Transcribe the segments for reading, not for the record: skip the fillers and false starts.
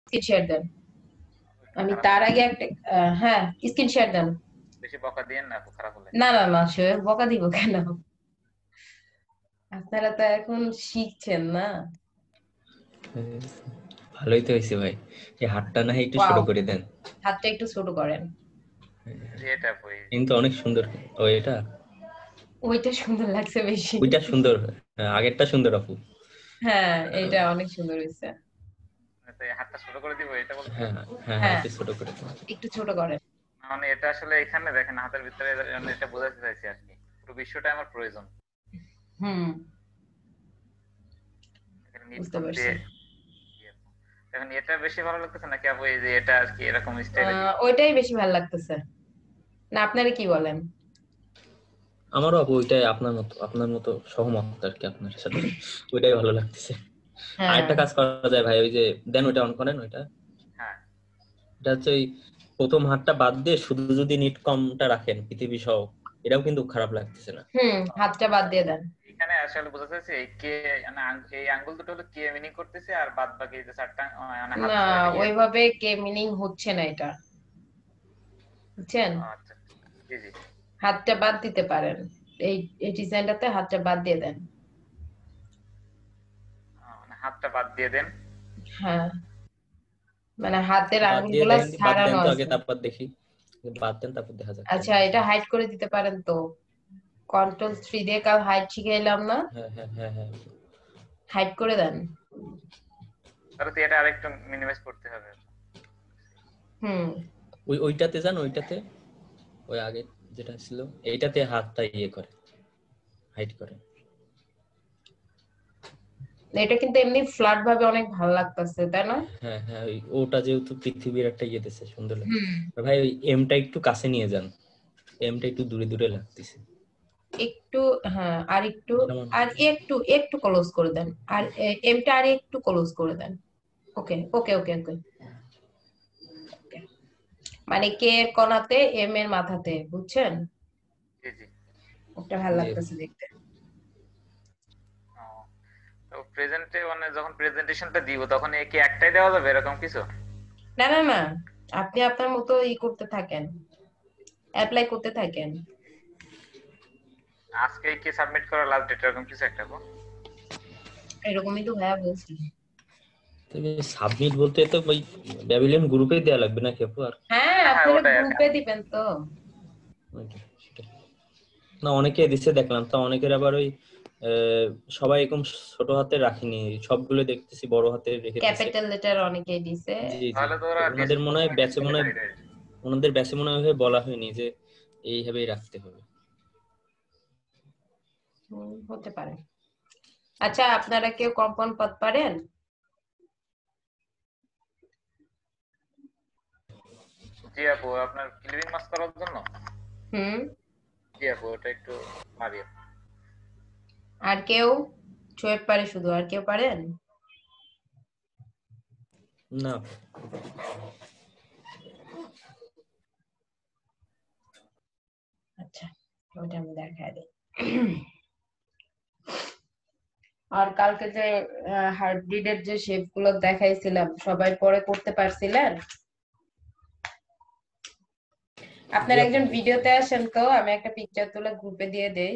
Screen share দেন। আমি খারাপ তার হলে আগে একটা হ্যাঁ, স্ক্রিন শেয়ার দেন। বেশি বকা দিয়েন না আপু, খারাপ হলে। না না না, সে বকা দিব কেন? আপনারা তো এখন শিখছেন না। ভালোই তো হয়েছে ভাই, এই হাতটা না হয় একটু ছোট ওয়াও, করে দেন। হাতটা একটু ছোট করেন। যে এটা আপু এই যে। কিন্তু অনেক সুন্দর। ও এটা, ওইটা সুন্দর লাগছে বেশি। ওইটা সুন্দর। হ্যাঁ, আগেরটা সুন্দর আপু। হ্যাঁ, এটা অনেক সুন্দর হয়েছে। তো এই হাতটা ছোট করে দিব এটা হ্যাঁ বলতেছেন? হ্যাঁ হ্যাঁ, হ্যাঁ, একটু ছোট করে দেন। একটু ছোট করেন। মানে এটা আসলে এখানে দেখেন হাতের ভিতরে, মানে এটা বোঝাতে চাইছি আর কি, পুরো বিশ্বটা আমার প্রয়োজন। হুম, এখানে বুঝতে নিটকম পারছি। দিয়ে ইয়ে। এখন এটা বেশি ভালো লাগতেছে নাকি আপু এই যে এটা আর কি এরকম স্টাইলে দিব? ওইটাই বেশি ভালো লাগতেছে। না, আপনারা কি বলেন? আমারও আপু ওইটাই, আপনার মতো সহমত আর কি আপনার সাথে। ওইটাই ভালো লাগতেছে। হ্যাঁ, আরেকটা কাজ করা যায় ভাই, ওই যে দেন ওইটা অন করেন ওইটা। হ্যাঁ এটা হচ্ছে ওই প্রথম হাতটা বাদ দিয়ে শুধু যদি নিট কমটা রাখেন পৃথিবী সহ, এটাও কিন্তু খারাপ লাগতেছে না। হুম, হাতটা বাদ দিয়ে দেন। এখানে আসলে বোঝাতে চাইছি এই কে, মানে এই আঙ্গুল দুটো হলো কে মিনিং করতেছে, আর বাদ বাকি যে চারটা মানে হাত না, সহ এটা ইয়ে। ওইভাবে কে মিনিং হচ্ছে না এটা, বুঝছেন? আচ্ছা, জি জি। হাতটা বাদ দিতে পারেন। এই এই ডিজাইনটাতে হাতটা বাদ দিয়ে দেন। মানে হাতটা বাদ দিয়ে দেন। হ্যাঁ, মানে হাতের বাদ দিয়ে আঙ্গুলগুলা দেখেন, বাদ দেন ছাড়ানো তো আগে, আছে। তারপর দেখি। বাদ দেন তারপর দেখা যাক আচ্ছা, কেমন। এটা হাইড করে দিতে পারেন তো? কন্ট্রোল 3 দিয়ে কাল হাইড শিখাইলাম না? হ্যাঁ হ্যাঁ হ্যাঁ হ্যাঁ। হাইড করে দেন। তাহলে তো এটা আরেকটু মিনিমাইজ করতে হবে। হুম, ওইটাতে যান, ওইটাতে, ওই আগে যেটা ছিল এইটাতে হাতটা ইয়ে করে, হাইড করে। এটা কিন্তু এমনি ফ্ল্যাট ভাবে অনেক ভালো লাগতেছে, তাই না? হ্যাঁ হ্যাঁ, ওটা যেহেতু পৃথিবীর একটা ইয়ে দিচ্ছে, সুন্দর হুম, লাগছে। ভাই ওই এমটা একটু কাছে নিয়ে যান, এমটা একটু দূরে দূরে লাগতেছে। একটু। হ্যাঁ, আর একটু। যেমন আর একটু একটু ক্লোজ করে দেন। আর এমটা আর একটু ক্লোজ করে দেন। ওকে ওকে ওকে ওকে। মানে কে এর কোণাতে, এম এর মাথাতে, বুঝছেন? জি জি। ওটা ভালো যে লাগতেছে দেখতে। ও, তো প্রেজেন্টে মানে যখন প্রেজেন্টেশনটা দিব তখন কি একটাই দেওয়া যাবে এরকম কিছু? না না না, আপনি আপনার মতো করতে থাকেন, অ্যাপ্লাই করতে থাকেন। আজকে কি সাবমিট করার লাস্ট ডেট এরকম কিছু একটা গো? এরকমই তো ভাইয়া বলছি। সাবমিট বলতে তো ওই ব্যাবিলিয়ন গ্রুপে দেওয়া লাগবে নাকি আপু? আর হ্যাঁ, হ্যাঁ আপনারা ওটাই আর কি। গ্রুপে দিবেন তো। নাকি সেটা না, অনেকে দিছে দেখলাম তো, অনেকের আবার ওই সবাই এরকম ছোট হাতে রাখিনি, সবগুলো দেখতেছি বড় হাতে রেখে দিছে। ক্যাপিটাল লেটার অনেকেই দিছে। জি জি। তাহলে তো তো ওরা টেস্ট ওনাদের মনে হয় প্রথমে টেস্ট ব্যাচে করলে মনে হয়, এটা। ওনাদের ব্যাচে মনে হয় বলা হয়নি যে এইভাবেই রাখতে হবে। হতে পারে। আচ্ছা, আপনারা কেউ কম্পাউন্ড পদ পারেন? জি আপু, আপনার ক্লিপিং মাস্ক করার জন্য। হুম। জি আপু, ওটা একটু মারি আপু। আর কেউ? শোয়েব পারে শুধু, আর কেউ পারেন? না। আচ্ছা, ওটা আমি দেখাই দিই। আর কালকে যে হার্টবিটের যে শেপ গুলো দেখাইছিলাম, সবাই পরে করতে পারছিলেন? জি আপনারা আপু একজন করছি। ভিডিওতে আসেন তো, আমি একটা পিকচার তুলে গ্রুপে দিয়ে দেই।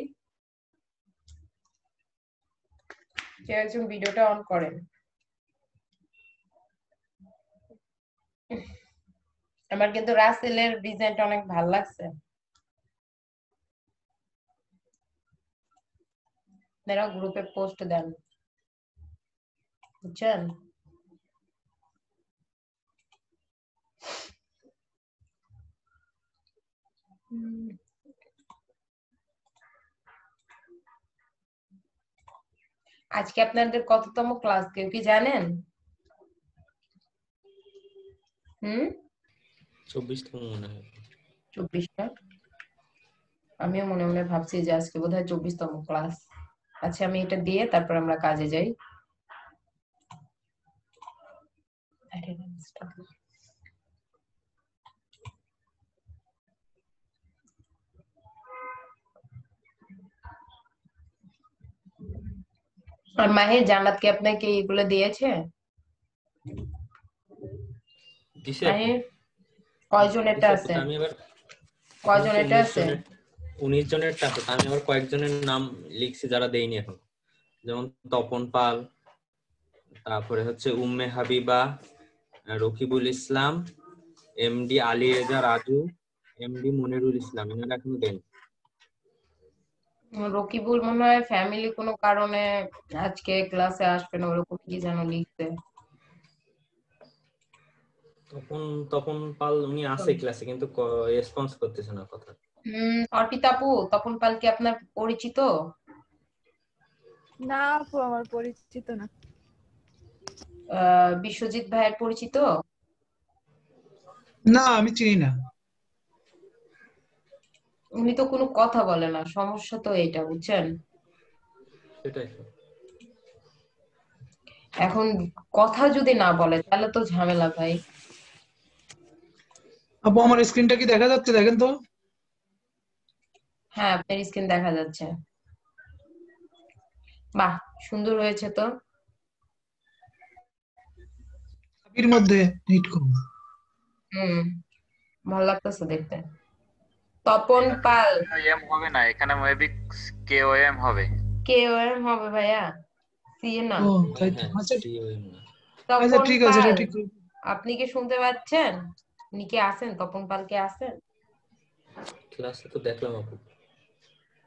কেউ একজন ভিডিওটা অন করেন। আমার কিন্তু রাসেলের ডিজাইনটা অনেক ভালো লাগছে। আপনারা গ্রুপে পোস্ট দেন, বুঝছেন? আজকে আপনাদের কততম ক্লাস কেউ কি জানেন? হুম। 24তম মনে হয়। 24টা। আমিও মনে মনে ভাবছি যে আজকে বোধহয় 24তম ক্লাস। আচ্ছা, আমি এটা দিয়ে তারপর আমরা কাজে যাই। আর মাহির জান্নাত কি আপনাকে এগুলো দিয়েছে? দিছে মানে কয়জন এটা দিছে আছে? আমি আবার কয়জন এটা আছে? 19 জনের আছে, আমি আবার কয়েকজনের নাম লিখছি যারা দেইনি এখন, যেমন তপন পাল, তারপরে হচ্ছে উম্মে হাবিবা, রকিবুল ইসলাম, এমডি আলী রেজা রাজু, এমডি মনিরুল ইসলাম, এনারা এখনো দেন। রকিবুল মনে হয় ফ্যামিলি কোনো কারণে আজকে ক্লাসে আসবে না, ওরকম কি যেন লিখতে। তপন তপন পাল উনি আছে ক্লাসে কিন্তু রেসপন্স করতেছে না কথা। অর্পিতা আপু, তপন পাল কি আপনার পরিচিত? না আপু, আমার পরিচিত না। বিশ্বজিৎ ভাইয়ের পরিচিত? না, আমি চিনি না। উনি তো কোনো কথা বলে না, সমস্যা তো এটা, বুঝছেন? সেটাই তো। এখন কথা যদি না বলে তাহলে তো ঝামেলা ভাই। আপু আমার স্ক্রিনটা কি দেখা যাচ্ছে? দেখেন তো। হ্যাঁ, আপনার স্ক্রিন দেখা যাচ্ছে। বাহ, সুন্দর হয়েছে তো। এর মধ্যে হিট করুন। ভালো লাগতেছে দেখতে। তপন পাল এম হবে না, এখানে মেবি কেওএম হবে। কেওএম হবে ভাইয়া, সি এ না। ও তাই তো। হ্যাঁ, আচ্ছা COM না। আচ্ছা, তপন ঠিক আছে, এটা পাল, ঠিক করে। আপনি কি শুনতে পাচ্ছেন? উনি কি আছেন? তপন পাল কি আছেন? ক্লাসে তো দেখলাম আপু।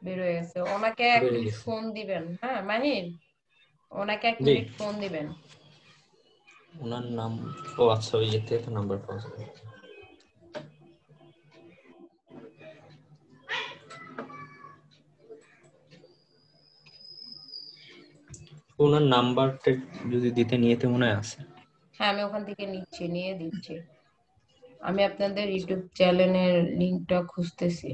বের হয়ে গেছে। ওনাকে এক বেরিয়ে মিনিট গেছে। ফোন দিবেন। হ্যাঁ মাহিন, ওনাকে এক জি। মিনিট ফোন দিবেন। ওনার নাম, ও আচ্ছা, ওই ইয়ে থেকে নাম্বার পাওয়া যাবে। ওনার নাম্বারটা যদি দিতে নিয়েতে মনে হয় আছে। হ্যাঁ, আমি ওখান থেকে নিচ্ছি, নিয়ে দিচ্ছি। আমি আপনাদের ইউটিউব চ্যানেলের লিংকটা খুঁজতেছি।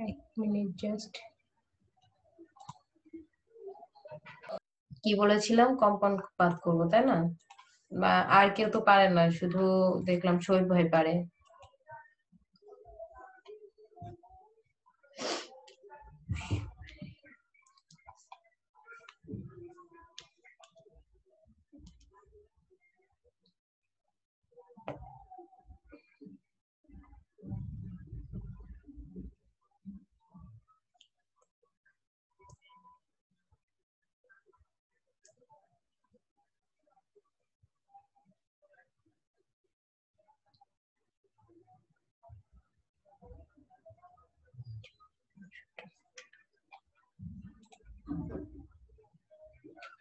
এক মিনিট জাস্ট। কি বলেছিলাম, কম্পাউন্ড পাত করবো তাই না? বা আর কেউ তো পারে না, শুধু দেখলাম শহীদ ভাই পারে।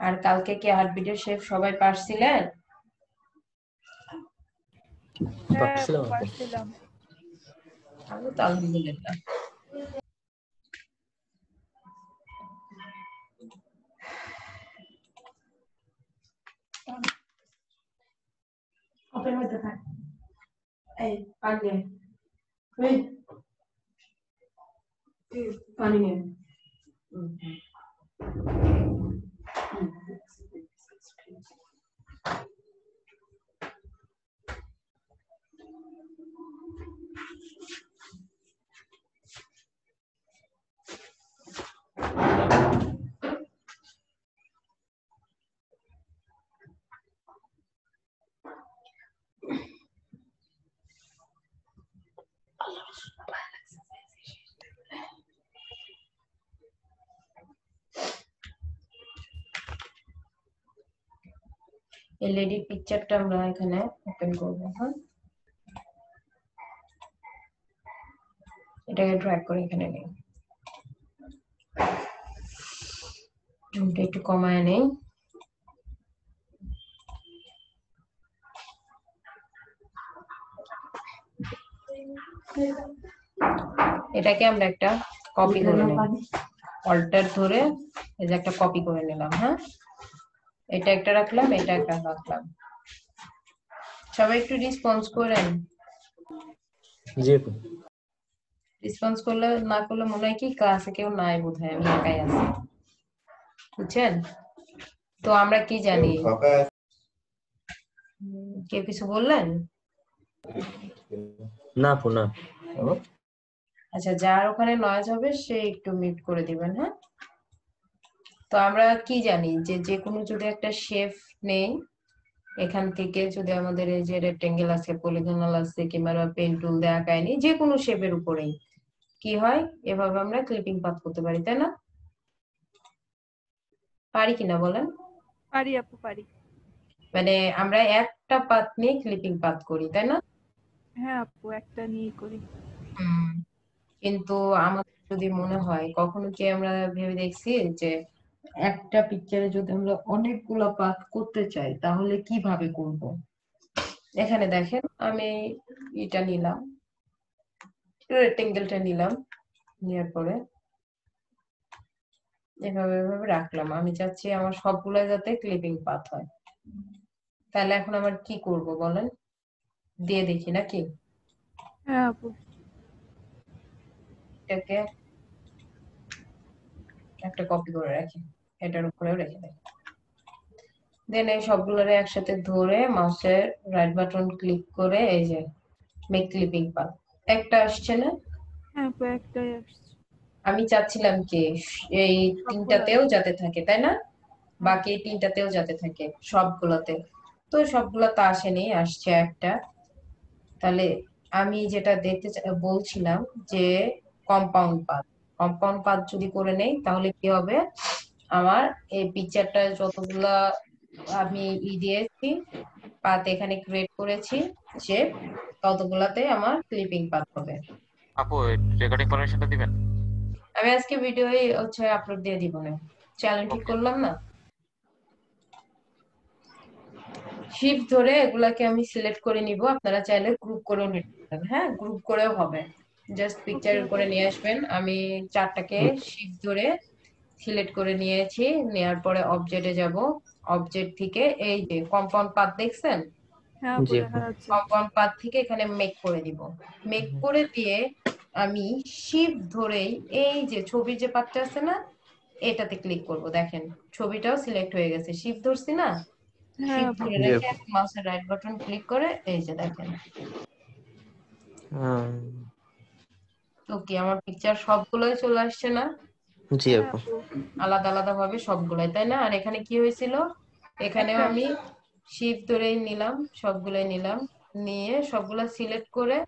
আর কালকে কি হার্টবিটের শেফ সবাই পারছিলেন? হ্যাঁ আপু, পারছিলাম আপু। পারছিলাম। আমি তো আলহামদুলিল্লাহ। ওপেন হতে থাক। এই পানি নে। এই পানি নে। এই লেডির পিকচারটা আমরা এখানে ওপেন করবো। হ্যাঁ, এটাকে ড্র্যাগ করে এখানে নেই, জুমটা একটু কমায় নেই। এটাকে আমরা একটা কপি করে নেব, অল্টার ধরে এই যে একটা কপি করে নিলাম। হ্যাঁ, এটা একটা রাখলাম, এটা একটা রাখলাম। সবাই একটু রেসপন্স করেন। জি আপু। রেসপন্স করলে না করলে মনে হয় কি ক্লাসে কেউ নাই বোধহয়, আমি একাই আছি, বুঝছেন? তো আমরা কি জানি, কেউ কিছু বললেন? না আপু না। আচ্ছা, যার ওখানে নয়েজ হবে সে একটু মিউট করে দিবেন, হ্যাঁ? তো আমরা কি জানি যে যে কোনো যদি একটা শেপ নেই, এখান থেকে যদি আমাদের এই যে রেক্টেঙ্গেল আছে, পলিগনাল আছে, কিংবা পেন টুল দিয়ে আঁকায়নি, যে কোনো শেপের উপরেই কি হয়, এভাবে আমরা ক্লিপিং পাথ করতে পারি, তাই না? পারি কিনা বলেন? পারি আপু, পারি। মানে আমরা একটা পাথ নিয়ে ক্লিপিং পাথ করি, তাই না? হ্যাঁ আপু, একটা নিয়েই করি। কিন্তু আমাদের যদি মনে হয়, কখনো কি আমরা ভেবে দেখছি যে একটা পিকচারে যদি আমরা অনেকগুলো পাথ করতে চাই তাহলে কিভাবে করব? এখানে দেখেন, আমি এটা নিলাম, রেক্টেঙ্গেলটা নিলাম, নেওয়ার পরে এভাবে এভাবে রাখলাম। আমি চাচ্ছি আমার সবগুলো যাতে ক্লিপিং পাথ হয়। তাহলে এখন আমার কি করব বলেন? দিয়ে দেখি নাকি? হ্যাঁ আপু। এটাকে একটা কপি করে রাখি, এটার উপরেও রেখে দেয়। দেন এই সবগুলোরে একসাথে ধরে মাউসের রাইট বাটন ক্লিক করে এই যে মেক ক্লিপিং পাথ, একটা আসছে না? হ্যাঁ আপু, একটাই আসছে। আমি চাচ্ছিলাম কি এই তিনটাতেও যাতে থাকে, তাই না? বাকি তিনটাতেও যাতে থাকে, সবগুলোতে। তো সবগুলোতে আসেনি, আসছে একটা। তাহলে আমি যেটা দেখতে বলছিলাম যে কম্পাউন্ড পাথ, কম্পাউন্ড পাথ যদি করে নেই তাহলে কি হবে, আমার এই পিকচারটা যতগুলা আমি দিয়েছি পাথ এখানে ক্রিয়েট করেছি শেপ, ততগুলাতে আমার ক্লিপিং পাথ হবে। আপু রেকর্ডিং পারমিশনটা দিবেন? আমি আজকে ভিডিওই হচ্ছে আপলোড দিয়ে দিব না, চ্যানেল ঠিক করলাম না। শিফট ধরে এগুলাকে আমি সিলেক্ট করে নিব, আপনারা চাইলে গ্রুপ করেও নিতে পারেন, হ্যাঁ গ্রুপ করেও হবে। জাস্ট পিকচারের উপরে নিয়ে আসবেন, আমি চারটাকে শিফট ধরে সিলেক্ট করে নিয়েছি, নেয়ার পরে অবজেক্টে যাব, অবজেক্ট থেকে এই যে কম্পাউন্ড পাথ দেখছেন, হ্যাঁ আপু, দেখা যাচ্ছে। কম্পাউন্ড পাথ থেকে এখানে মেক করে দিব। মেক করে দিয়ে আমি শিফট ধরেই এই যে ছবির যে পাথটা আছে না, এটাতে ক্লিক করব। দেখেন ছবিটাও সিলেক্ট হয়ে গেছে, শিফট ধরছি না, হ্যাঁ শিফট আপু। ধরে রেখে মাউসের রাইট বাটন ক্লিক করে এই যে দেখেন। তো কি আমার পিকচার সবগুলোই চলে আসছে না? জি হ্যাঁ আপু। আপু। আলাদা আলাদা ভাবে সবগুলাই, তাই না? আর এখানে কি হয়েছিল, এখানেও একটা আমি আসছে। শিফট ধরেই নিলাম, সবগুলাই নিলাম, নিয়ে সবগুলা সিলেক্ট করে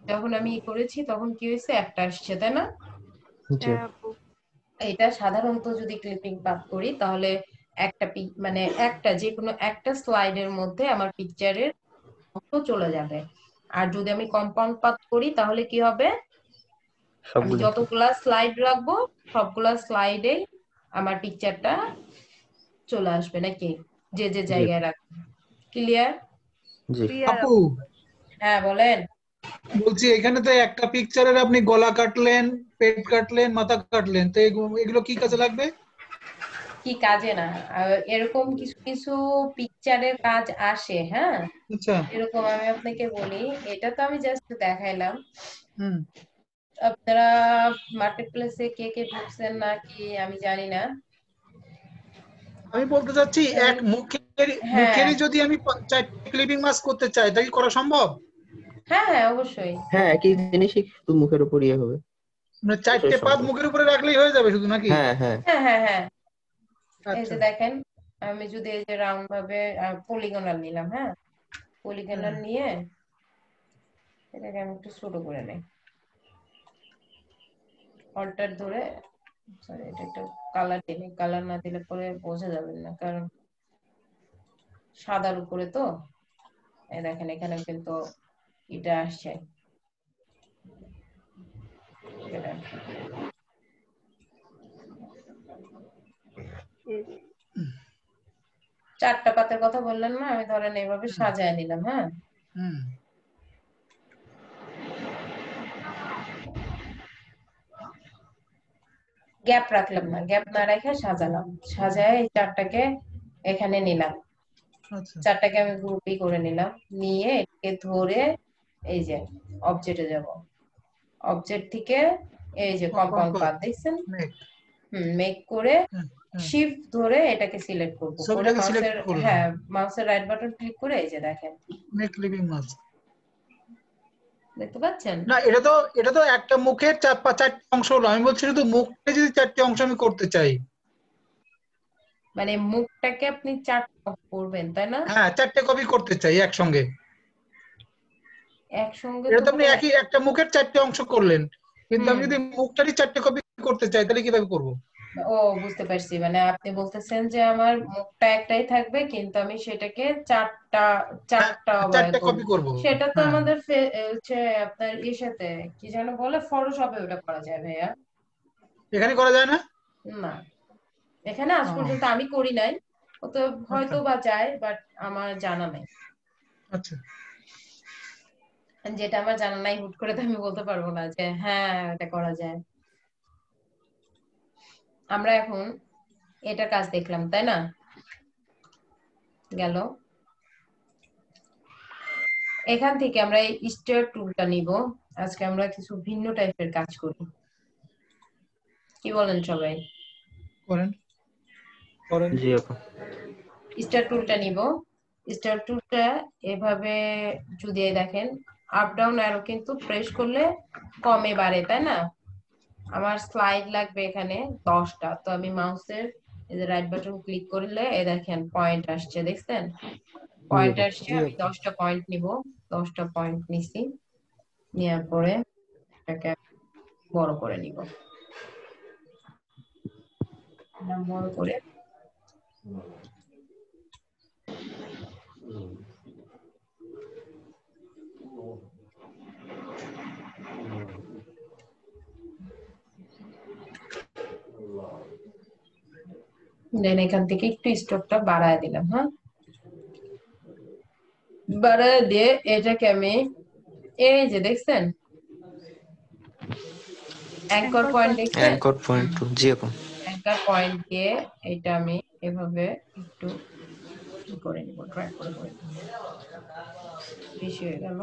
যখন আমি করেছি তখন কি হয়েছে, একটা আসছে, তাই না? হ্যাঁ আপু। এটা সাধারণত যদি ক্লিপিং পাথ করি তাহলে একটা মানে একটা যে কোনো একটা স্লাইডের মধ্যে আমার পিকচারের অংশ চলে যাবে। আর যদি আমি কম্পাউন্ড পাথ করি তাহলে কি হবে, আমি যতগুলা স্লাইড রাখবো সবগুলা স্লাইডেই আমার পিকচারটা চলে আসবে নাকি, যে যে জায়গায় রাখবো। ক্লিয়ার? ক্লিয়ার আপু আপু। হ্যাঁ বলেন। বলছি, এখানে তো একটা পিকচারের আপনি গলা কাটলেন, পেট কাটলেন, মাথা কাটলেন, তো এগুলো কি কাজে লাগবে? কি কাজে না, এরকম কিছু কিছু পিকচারের কাজ আসে, হ্যাঁ। আচ্ছা। এরকম আমি আপনাকে বলি, এটা তো আমি জাস্ট দেখাইলাম। হুম। আপনারা মার্কেট প্লেসে কে কে ঢুকছেন নাকি আমি জানি না। আমি বলতে চাচ্ছি, এক হ্যাঁ মুখেরই যদি আমি 4টি ক্লিপিং মাস্ক করতে চাই, তাই কি করা সম্ভব? হ্যাঁ হ্যাঁ অবশ্যই। হ্যাঁ, একই জিনিসই শুধু মুখের উপর ইয়ে হবে। মানে 4টে পাত মুখের উপরে রাখলেই হয়ে যাবে শুধু, নাকি? হ্যাঁ হ্যাঁ হ্যাঁ হ্যাঁ হ্যাঁ এই আচ্ছা। যে দেখেন, আমি যদি এই যে রাউন্ড ভাবে পলিগনাল নিলাম, হ্যাঁ পলিগনাল নিয়ে এটাকে আমি একটু ছোট করে নেই, অল্টার ধরে, সরি এটা একটু কালার দিলে, কালার না দিলে পরে বোঝা যাবে না, কারণ সাদার উপরে তো। এই দেখেন এখানে কিন্তু এটা আসছে, এটা চারটা পাতের কথা বললেন না, আমি ধরেন এইভাবে সাজায় নিলাম, হ্যাঁ হুম। গ্যাপ রাখলাম না, গ্যাপ না রেখে সাজালাম, সাজায় এই চারটাকে এখানে নিলাম, আচ্ছা। চারটাকে আমি গ্রুপই করে নিলাম, নিয়ে এটাকে ধরে এই যে অবজেক্টে যাব, অবজেক্ট থেকে এই যে কম্পাউন্ড কম্পাউন্ড পাথ পাথ দেখছেন, মেক। মেক করে হ্যাঁ হ্যাঁ শিফট ধরে এটাকে সিলেক্ট করব, করে ছবিটাকে সিলেক্ট মাউসের করবেন, হ্যাঁ মাউসের রাইট বাটন ক্লিক করে এই যে দেখেন, মেক লিভিং মাস্ক। দেখতে পাচ্ছেন? না এটা তো একটা মুখের চারটে অংশ হলো, আমি বলছি শুধু মুখটা যদি চারটে অংশ আমি করতে চাই। মানে মুখটাকে আপনি চারটা করবেন তাই না? হ্যাঁ চারটে কপি করতে চাই একসঙ্গে। একসঙ্গে এটা তো তো আপনি ভাইয়া, একই একটা মুখের চারটে অংশ করলেন, কিন্তু আমি যদি মুখটারই চারটে কপি করতে চাই তাহলে কিভাবে করবো? ও বুঝতে পারছি, মানে আপনি বলতেছেন যে আমার মুখটা একটাই থাকবে কিন্তু আমি সেটাকে চারটা হ্যাঁ চারটা চারটে করব। কপি করবো। সেটা তো হ্যাঁ আমাদের হচ্ছে আপনার ইর সাথে কি যেন বলে, ফটোশপে ওটা করা যায় ভাইয়া। এখানে করা যায় না? না, এখানে আজ ও, পর্যন্ত আমি করি নাই, ও তো আচ্ছা হয়তো বা যায়, বাট আমার জানা নাই। আচ্ছা। যেটা আমার জানা নাই হুট করে তো আমি বলতে পারবো না যে হ্যাঁ এটা করা যায়। আমরা এখন এটা কাজ দেখলাম তাই না, গেল। এখান থেকে আমরা এই স্টার টুলটা নিব, আজকে আমরা কিছু ভিন্ন টাইপের কাজ করি, কি বলেন সবাই? করেন। করেন। জি আপু। স্টার টুলটা নিব, স্টার টুলটা এভাবে যদি এই দেখেন আপ ডাউন অ্যারো কিন্তু প্রেস করলে কমে বাড়ে তাই না। আমার স্লাইড লাগবে এখানে 10টা, তো আমি মাউসের এই যে রাইট বাটন ক্লিক করলে এই দেখেন পয়েন্ট আসছে, দেখছেন পয়েন্ট আপু। আসছে। জি আমি আপু। 10টা পয়েন্ট নিব, 10টা পয়েন্ট নিছি, নেওয়ার পরে এটাকে বড় করে নিব, বড় করে দেন এখান থেকে একটু স্ট্রোকটা বাড়ায় দিলাম। হ্যাঁ, বাড়ায় দিয়ে এটাকে আমি এই যে দেখছেন অ্যাঙ্কর পয়েন্ট দেখছেন, অ্যাঙ্কর পয়েন্ট টু। জি আপু। অ্যাঙ্কর পয়েন্ট দিয়ে এটা আমি এভাবে একটু করে নিব, ড্র্যাগ করে করে নিব। বেশি হয়ে গেল।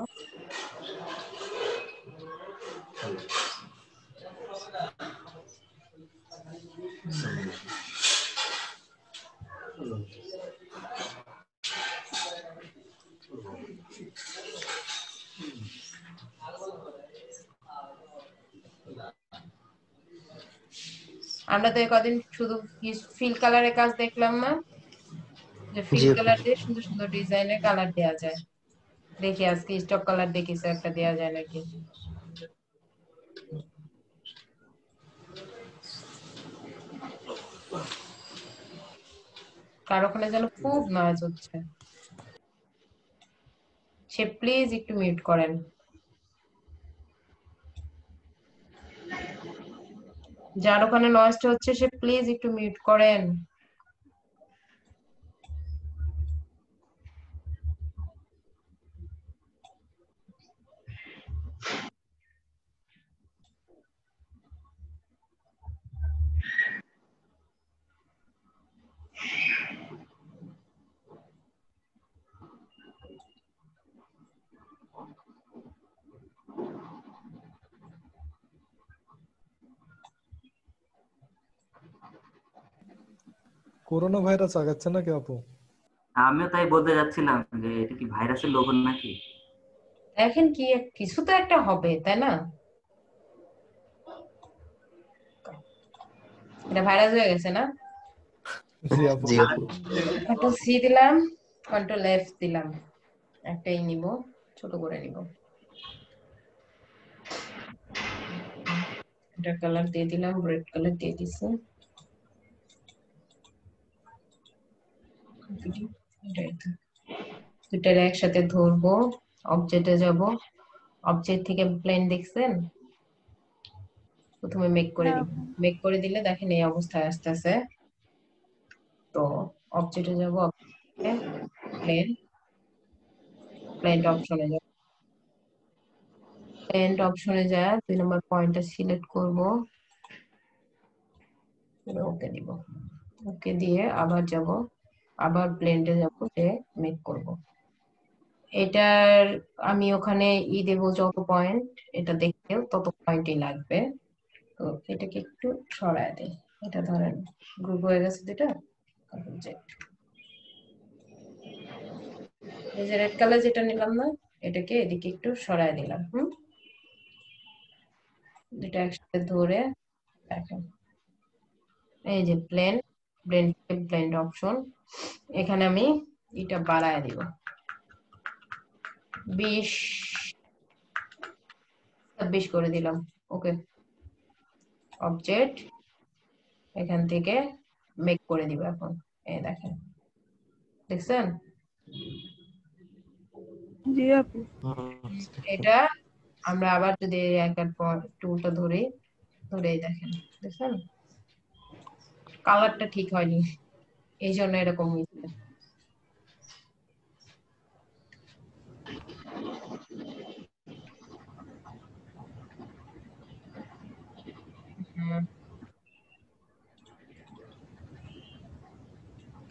আমরা তো কদিন শুধু ফিল কালারের কাজ দেখলাম না, যে ফিল জি আপু। কালার দিয়ে সুন্দর সুন্দর ডিজাইনের কালার দেওয়া যায়। দেখি আজকে স্টক কালার দিয়ে কিছু একটা দেওয়া যায় নাকি। কার ওখানে যেন খুব নয়েজ হচ্ছে, সে প্লিজ একটু মিউট করেন। যার ওখানে নয়েজটা হচ্ছে সে প্লিজ একটু মিউট করেন। করোনা ভাইরাস আগাচ্ছে নাকি আপু? আমিও তাই বলতে যাচ্ছিলাম যে এটা কি ভাইরাসের লক্ষণ নাকি? দেখেন কি কিছু তো একটা হবে তাই না, এটা ভাইরাস হয়ে গেছে না। জি আপু। জি আপু। কন্ট্রোল সি দিলাম, কন্ট্রোল এফ দিলাম, একটাই নিব, ছোট করে নিব। এটা কালার দিয়ে দিলাম, রেড কালার দিয়ে দিছি। দুটারে একসাথে ধরবো, অবজেক্টে যাব, অবজেক্ট থেকে প্লেন দেখছেন, প্রথমে মেক করে হ্যাঁ দিব, মেক করে দিলে দেখেন এই অবস্থায় আসতেছে। তো অবজেক্টে যাব, প্লেন, প্লেন অপশনে যাব, প্লেন অপশনে যায় 2 নম্বর পয়েন্টটা সিলেক্ট করব, ওকে দিব, ওকে দিয়ে আবার যাব, আবার ব্লেন্ডে যাব, যে মেক করব। এটার আমি ওখানে দেব যত পয়েন্ট, এটা দেখতেও তত পয়েন্টই লাগবে। তো এটাকে একটু সরায় দেই, এটা ধরেন গ্রুপ হয়ে গেছে দুটা। এই যে রেড কালার যেটা নিলাম না, এটাকে এদিকে একটু সরায় দিলাম। দুটা একসাথে ধরে দেখেন, এই যে ব্লেন্ড অপশন, এখানে আমি এটা বাড়ায় দিব 20-26 করে দিলাম। ওকে, অবজেক্ট এখান থেকে মেক করে দিব এখন। এই দেখেন, দেখছেন? জি আপু। এটা আমরা আবার যদি একের পর টুলটা ধরে দেখেন, দেখছেন কালারটা ঠিক হয়নি, এই জন্য এরকম হয়েছে।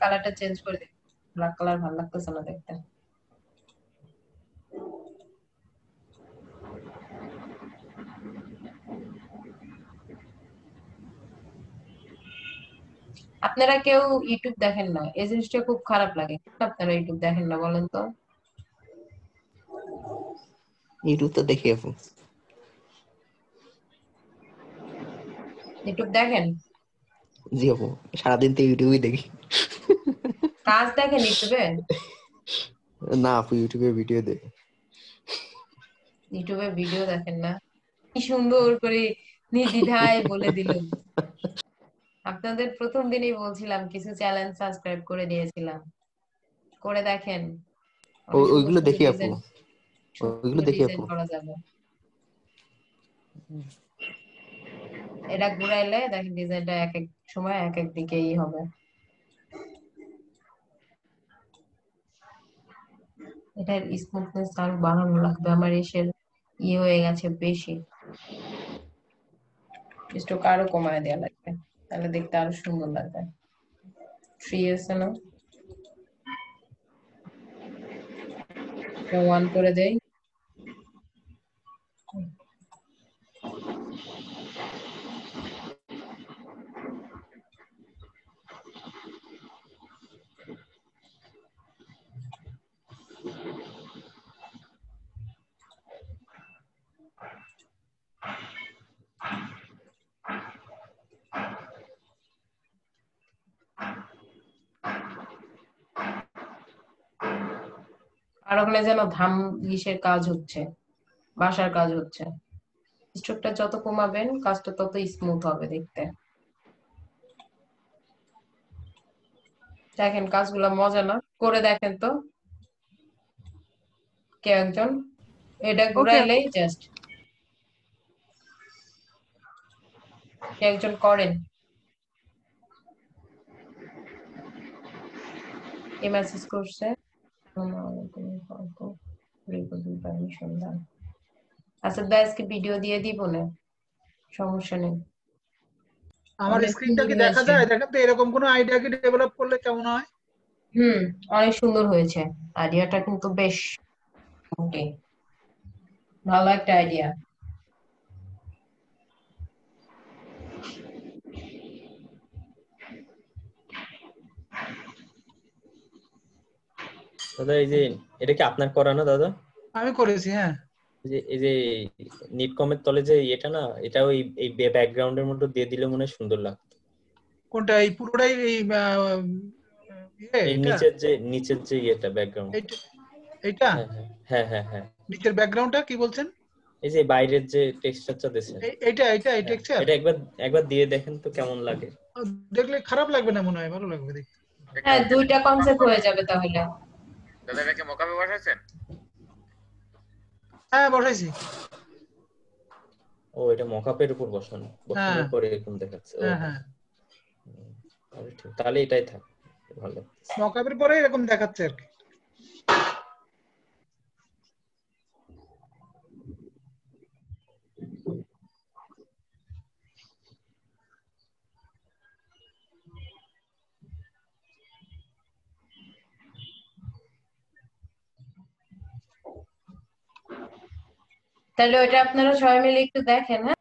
কালারটা চেঞ্জ করে দিই, ব্ল্যাক কালার ভালো লাগতেছে না দেখতে। আপনারা কেউ ইউটিউব দেখেন না? এই জিনিসটা খুব খারাপ লাগে। আপনারা ইউটিউব দেখেন না বলেন তো? ইউটিউব তো দেখি আপু। ইউটিউব দেখেন? জি আপু, সারাদিন তো ইউটিউবই দেখি। কাজ দেখেন ইউটিউবে? না আপু, ইউটিউবে ভিডিও দেখি। ইউটিউবে ভিডিও দেখেন না? কি সুন্দর করে নির্দ্বিধায় বলে দিলেন। আপনাদের প্রথম দিনই বলছিলাম, কিছু চ্যানেল সাবস্ক্রাইব করে দিয়েছিলাম, করে দেখেন। অনেক সুন্দর ওইগুলো সুন্দর দেখি আপু, ডিজাইন, ওইগুলো দেখি ডিজাইন আপু। করা যাবে। এটা ঘুরাইলে দেখেন ডিজাইনটা এক এক সময় এক এক দিকেই হবে। এটার স্মুথনেস আরো বাড়ানো লাগবে, আমার এসের হয়ে গেছে বেশি, স্ট্রোক আরো কমায় দেওয়া লাগবে, তাহলে দেখতে আরো সুন্দর লাগবে। 3 আছে না, 1 করে দেই। আর ওখানে যেন ইসের কাজ হচ্ছে, বাসার কাজ হচ্ছে। স্ট্রোকটা যত কমাবেন কাজটা তত স্মুথ হবে দেখতে। দেখেন কাজগুলো মজা না? করে দেখেন তো কেউ একজন, এটা ওকে আপু। ঘুরাইলেই জাস্ট কেউ একজন করেন। কে মেসেজ করছে? পারমিশন দেন। আচ্ছা দা, আজকে ভিডিও দিয়ে দিব না, সমস্যা নেই। আমার অনেক স্ক্রিনটা সুন্দর কি দেখা হয়েছে। যায়? দেখেন তো, এরকম কোনো আইডিয়া কি ডেভেলপ করলে কেমন হয়? অনেক সুন্দর হয়েছে, আইডিয়াটা কিন্তু বেশ মোটে, ভালো একটা আইডিয়া। দাদা এই যে এটা কি আপনার করা না দাদা? আমি করেছি, হ্যাঁ। এই যে নিট কমের তলে যে এটা না, এটা ওই এই ব্যাকগ্রাউন্ডের মধ্যে দিয়ে দিলে মনে হয় সুন্দর লাগতো। কোনটা? এই পুরোটাই এই এই এটা নিচের যে ইয়েটা ব্যাকগ্রাউন্ড। এইটা এইটা হ্যাঁ হ্যাঁ হ্যাঁ হ্যাঁ হ্যাঁ। নিচের ব্যাকগ্রাউন্ডটা কি বলছেন? এই যে বাইরের যে টেক্সচারটা দিয়েছেন, এইটা এই হ্যাঁ, টেক্সচার এটা একবার দিয়ে দেখেন তো কেমন লাগে। দেখলে খারাপ লাগবে না, মনে হয় ভালো লাগবে দেখতে। হ্যাঁ, দুইটা কনসেপ্ট হয়ে যাবে তাহলে। দাদা এটাকে মোকাবে বসাইছেন? হ্যাঁ, বসাইছি। ও, এটা মকআপের উপর বসানোর হ্যাঁ পরে এরকম দেখাচ্ছে। ও হ্যাঁ হ্যাঁ, হ্যাঁ, তাহলে ঠিক, তাহলে এটাই থাক, ভালো। মকআপের পরে এরকম দেখাচ্ছে আর কি। তাহলে ওটা আপনারা সবাই মিলে একটু দেখেন, হ্যাঁ?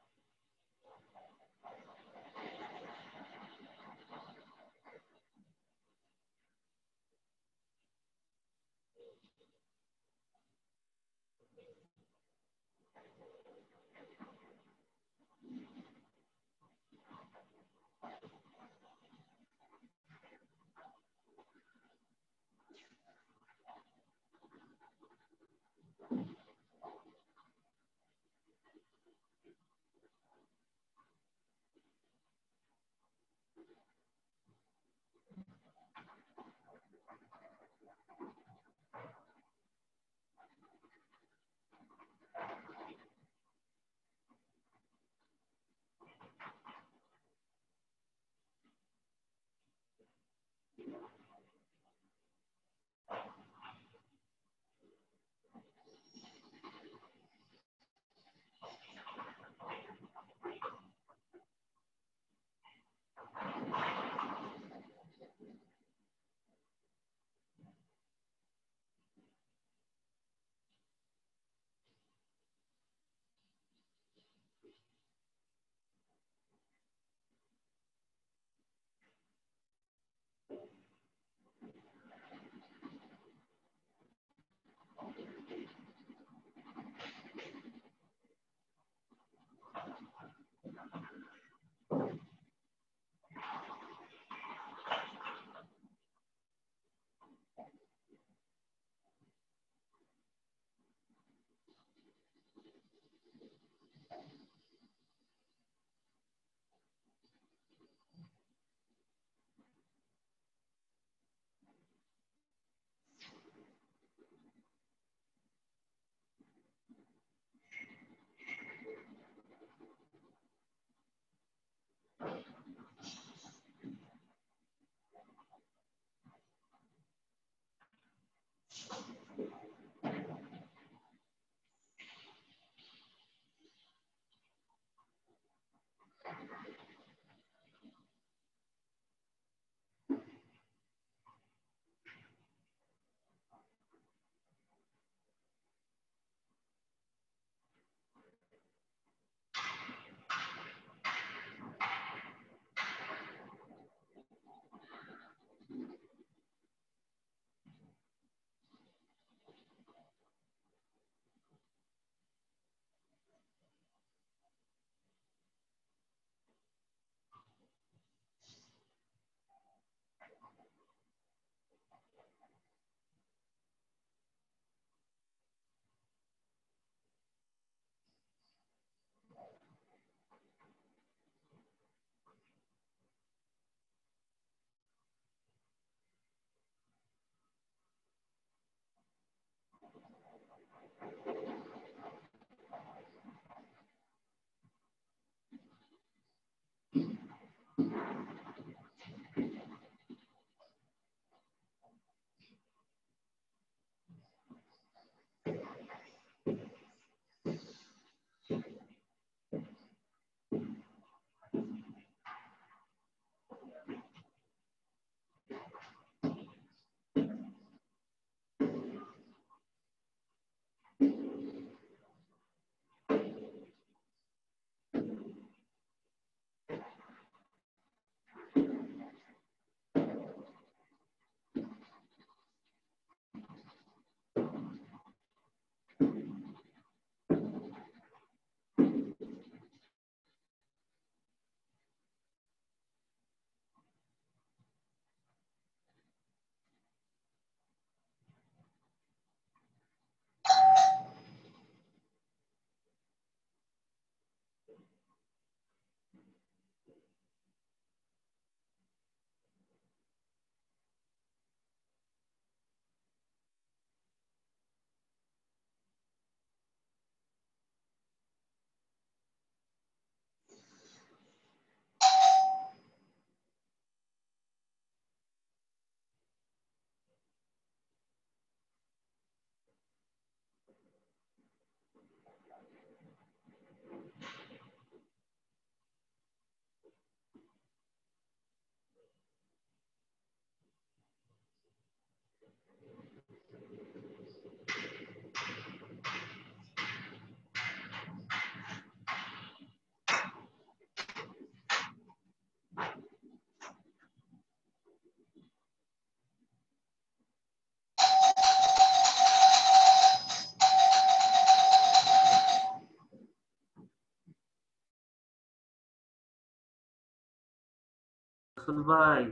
রসুল ভাই,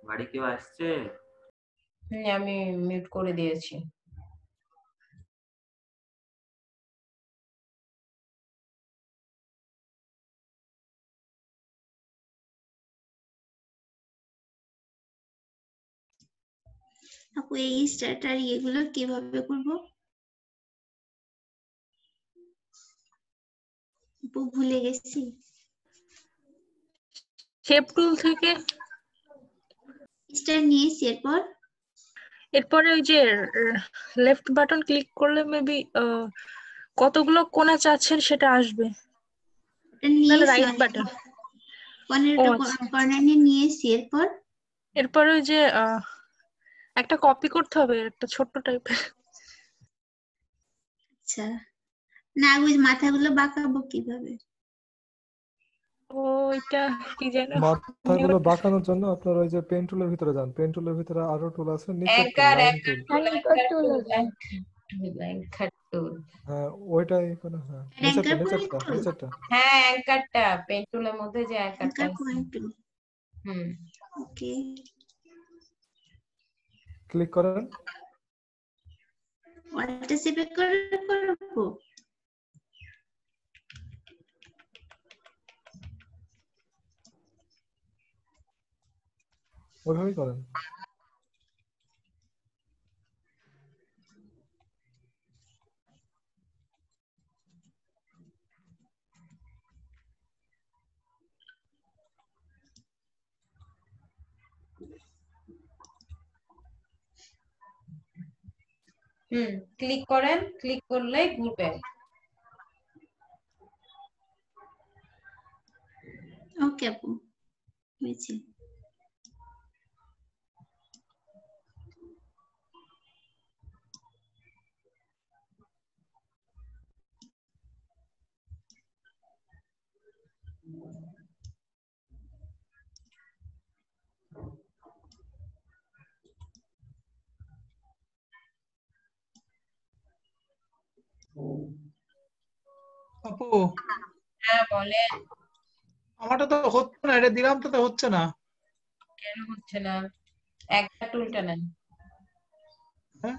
বাড়ি কেউ আসছে? আমি মিউট করে দিয়েছি। আপু এই স্টার্টার এগুলো কিভাবে করব? আপু ভুলে গেছি। শেপ টুল থেকে স্টার নিয়েছি, এরপরে ওই যে লেফট বাটন ক্লিক করলে মেবি কতগুলো কোণা চাচ্ছেন সেটা আসবে, নাহলে নিয়েছি রাইট বাটন। ও আচ্ছা, কর্নার নিয়েছি। এরপরে ওই যে একটা কপি করতে হবে, একটা ছোট্ট টাইপের। আচ্ছা, না ওই মাথাগুলো বাঁকাবো কিভাবে? ওইটা কি জানো, মাথাগুলো বাঁকানোর জন্য আপনার ওই যে পেন টুলের ভিতরে যান, পেন টুলের ভিতরে আরো টুল আছে, নিচে লাইন টুল। হ্যাঁ ওইটাই কোনো, হ্যাঁ নিচেরটা। হ্যাঁ অ্যাঙ্কারটা, পেন টুলের মধ্যে যে অ্যাঙ্কারটা আছে। ওকে, ক্লিক করেন। ওটা সেভ করব। ওইভাবেই করেন। ক্লিক করেন, ক্লিক করলেই ঘুরবে। ওকে আপু, হয়েছে। আপু হ্যাঁ বলেন। আমারটা তো হচ্ছে না, এটা দিলাম তো হচ্ছে না। কেন হচ্ছে না? অ্যাঙ্কার টুলটা নেন, হ্যাঁ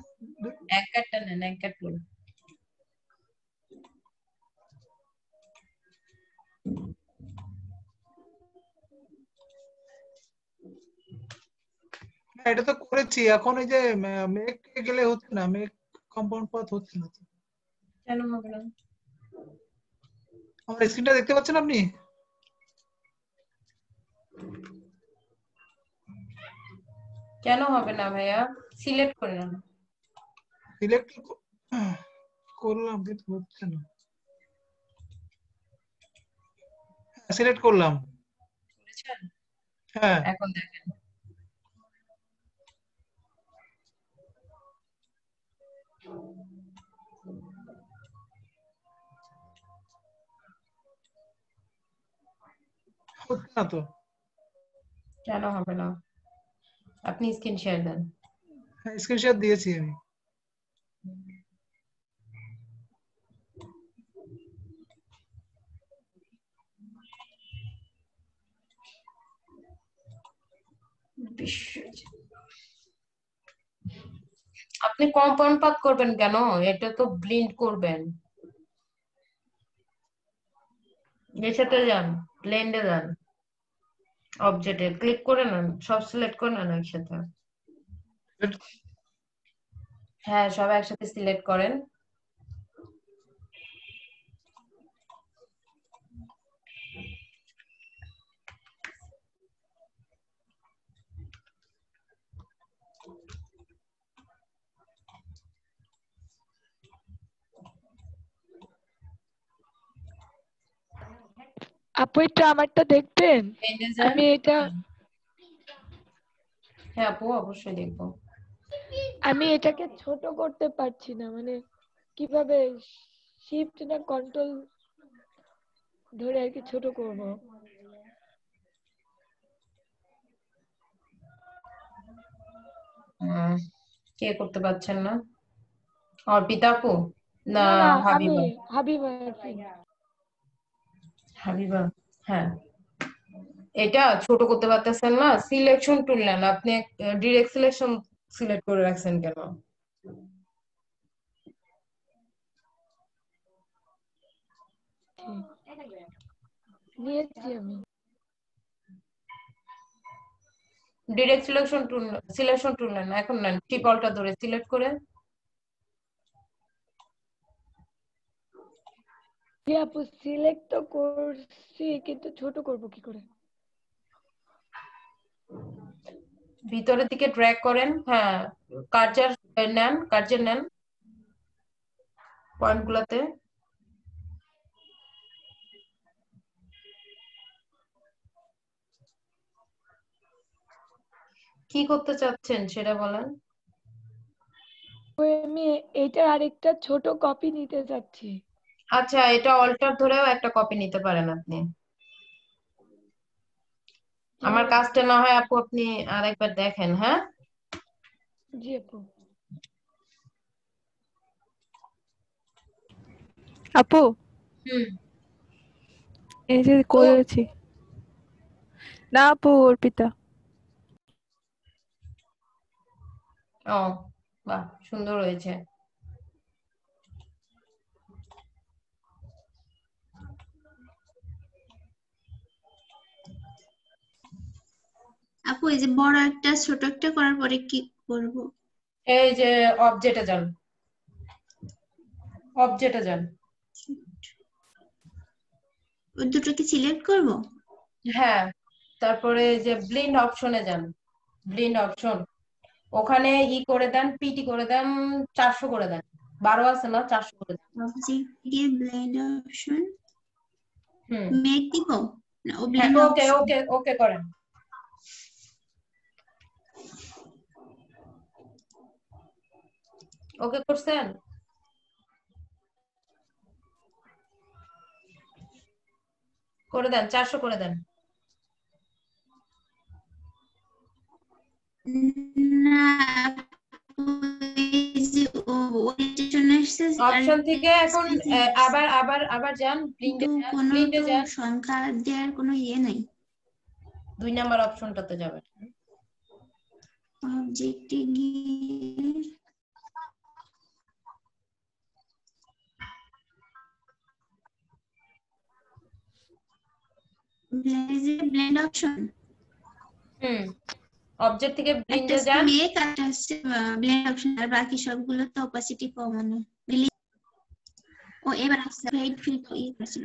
অ্যাঙ্কারটা নেন, অ্যাঙ্কার টুল। এটা তো করেছি, এখন ওই যে মেক গেলে হচ্ছে না, মেক কম্পাউন্ড পাথ হচ্ছে না। কেন হবে না? আমার স্ক্রিনটা দেখতে পাচ্ছেন আপনি? কেন হবে না ভাইয়া? সিলেক্ট করে নেন। সিলেক্ট করলাম কিন্তু হচ্ছে না। সিলেক্ট করলাম। করেছেন? হ্যাঁ এখন দেখেন। হচ্ছে না তো। কেন হবে না? আপনি স্ক্রিন শেয়ার দেন। হ্যাঁ স্ক্রিনশট দিয়েছি আমি। আপনি কম্পাউন্ড পাথ করবেন কেন? এটা তো ব্লিন্ড করবেন। এটাতে যান, ব্লেন্ডে যান, অবজেক্টে ক্লিক করে নেন, সব সিলেক্ট করে নেন একসাথে। হ্যাঁ সব একসাথে সিলেক্ট করেন। আপু এটা আমারটা দেখবেন? ব্লেন্ডে যান। আমি এটা, হ্যাঁ আপু অবশ্যই দেখবো। আমি এটাকে ছোট করতে পারছি না, মানে কিভাবে শিফট না কন্ট্রোল ধরে আর কি ছোট করব? কে করতে পারছেন না? অর্পিতা আপু না না আমি হাবিবা? হাবিবা আর কি। হাবিবা, হ্যাঁ এটা ছোট করতে পারতেছেন না, সিলেকশন টুল নেন। আপনি ডিরেক্ট সিলেকশন সিলেক্ট করে রাখছেন কেন? নিয়েছি আমি। ডিরেক্ট সিলেকশন টুল নেন, এখন নেন, টিপলটা ধরে সিলেক্ট করে। জি আপু, সিলেক্ট তো করছি কিন্তু ছোট করব কি করে? ভিতরের দিকে ড্র্যাগ করেন, হ্যাঁ, কার্সার নেন পয়েন্ট গুলাতে। কি করতে চাচ্ছেন সেটা বলেন। ওই আমি এটার আরেকটা ছোট কপি নিতে চাচ্ছি। আচ্ছা, এটা অল্টার ধরেও একটা কপি নিতে পারেন আপনি। আমার কাজটা না হয় আপু আপনি আরেকবার দেখেন, হ্যাঁ? জি আপু। আপু এই যে করেছি। না আপু, অর্পিতা। ও বাহ, সুন্দর হয়েছে। আপু এই যে বড় একটা ছোট একটা করার পরে কি করব? এই যে অবজেক্টে যান, ওই দুটো কি সিলেক্ট করব? হ্যাঁ, তারপরে যে ব্লেন্ড অপশনে যান, ব্লেন্ড অপশন, ওখানে করে দেন, পিটি করে দেন, 400 করে দেন। 12 আছে না, 400 করে দেন। অবজেক্ট গিয়ে ব্লেন্ড অপশন হুম, মেক দিব না, ও হ্যাঁ, ব্লেন্ড ওকে অপশন। ওকে ওকে করেন। ওকে করছেন? করে দেন, 400 করে দেন। না আপু, এই যে ওইটার জন্য এসেছে আর অপশন থেকে এখন আবার আবার আবার যান, কিন্তু প্রিন্টে কোনো তো যান, সংখ্যা দেওয়ার কোনো ইয়ে নাই। 2 নাম্বার অপশনটাতে যাবেন। অবজেক্টে গিয়ে ব্লেন্ড অপশন, অবজেক্ট থেকে একটা ব্লেন্ডে যান। মেক একটা হচ্ছে ব্লেন্ড অপশন, আর বাকি সবগুলো তো অপাসিটি কমানো। ও এবার আসছে হাইট ফিল ই করছিল।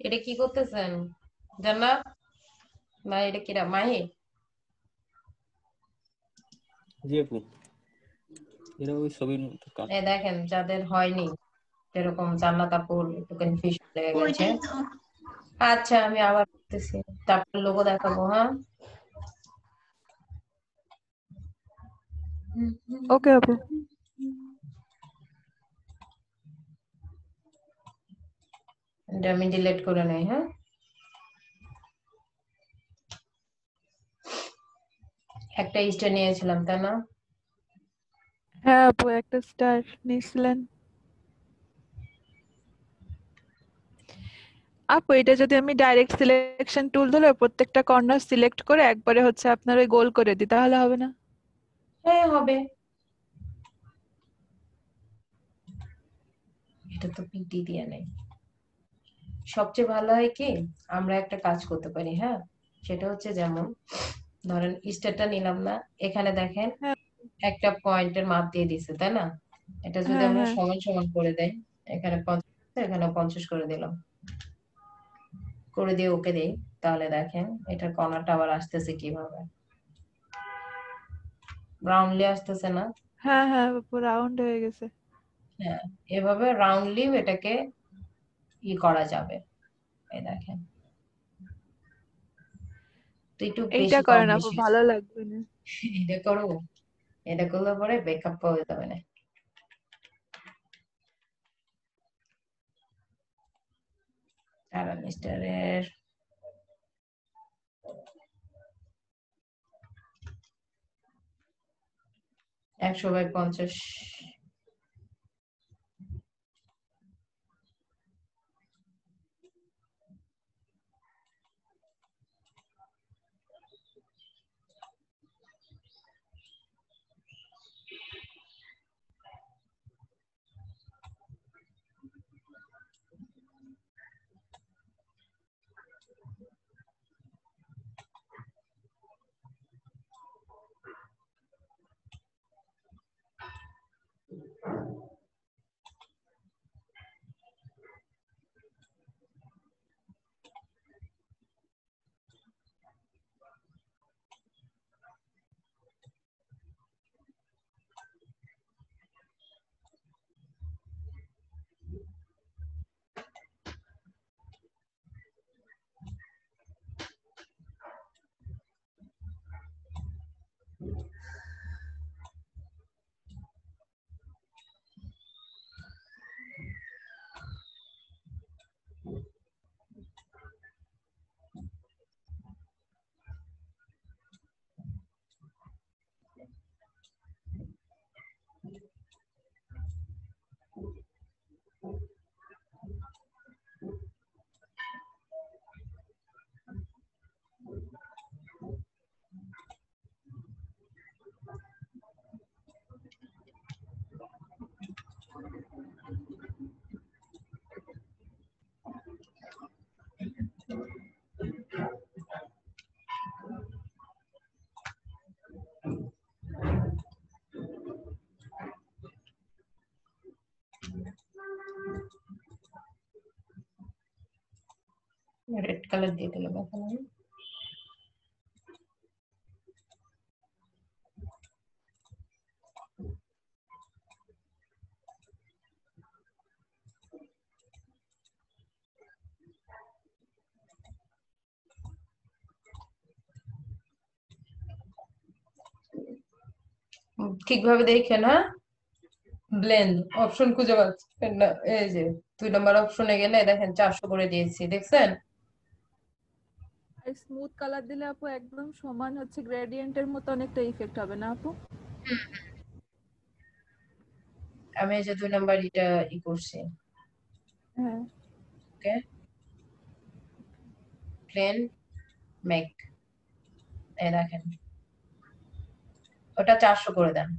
এটা কি করতেছেন জান্নাত? না, এটা কিরা মাহি? জি আপু, এটা ওই ছবির মতো কাজ। এই দেখেন, যাদের হয়নি, যেরকম জান্নাত আপুর একটু কনফিউশন লেগে গেছে। ওইটাই তো। আচ্ছা, আমি আবার করতেছি, তারপর লোগো দেখাবো, হ্যাঁ? ওকে আপু। এটা আমি ডিলিট করে নেই, হ্যাঁ? একটা স্টার নিয়েছিলাম, তাই না? হ্যাঁ আপু, একটা স্টার নিয়েছিলেন। আপু এটা যদি আমি ডাইরেক্ট সিলেকশন টুল ধরে প্রত্যেকটা কর্নার সিলেক্ট করে একবারে হচ্ছে আপনার ওই গোল করে দিই, তাহলে হবে না? হ্যাঁ, হবে। এটা তো পিটি দিয়ে নেই। সবচেয়ে ভালো হয় কি, আমরা একটা কাজ করতে পারি, হ্যাঁ? সেটা হচ্ছে যেমন ধরেন স্টারটা নিলাম না, এখানে দেখেন একটা পয়েন্টের মাপ দিয়ে দিছে, তাই না? এটা যদি হ্যাঁ আমরা হ্যাঁ সমান সমান করে দেই, এখানে 50 এখানে 50 করে দিলাম, করে দিয়ে ওকে দেই, তাহলে দেখেন এটার কর্নারটা আবার আসতেছে কিভাবে, রাউন্ডলি আসতেছে না? হ্যাঁ হ্যাঁ পুরো রাউন্ড হয়ে গেছে। হ্যাঁ, এভাবে রাউন্ডলি এটাকে করা যাবে। এই দেখেন, তো একটু এইটা বেশি কম করেন আপু, বেশি ভালো লাগবে না। এটা করবো, এটা করলে পরে বেকআপ পাওয়া যাবে না। আর মিস্টারের একশো বাই 50। রেড কালার দিয়ে দিলাম এখন আমি। ঠিকভাবে দেখেন, হ্যাঁ, ব্লেন্ড অপশন খুঁজে পাচ্ছেন না, এই যে 2 নম্বর অপশনে গেলে দেখেন 400 করে দিয়েছি, দেখছেন? আর স্মুথ কালার দিলে আপু একদম সমান হচ্ছে গ্রেডিয়েন্টের মতো অনেকটা ইফেক্ট হবে না আপু? আমি এই যে 2 নম্বর এটা করছি। হ্যাঁ ওকে, প্লেন মেক, এই দেখেন ওটা 400 করে দেন।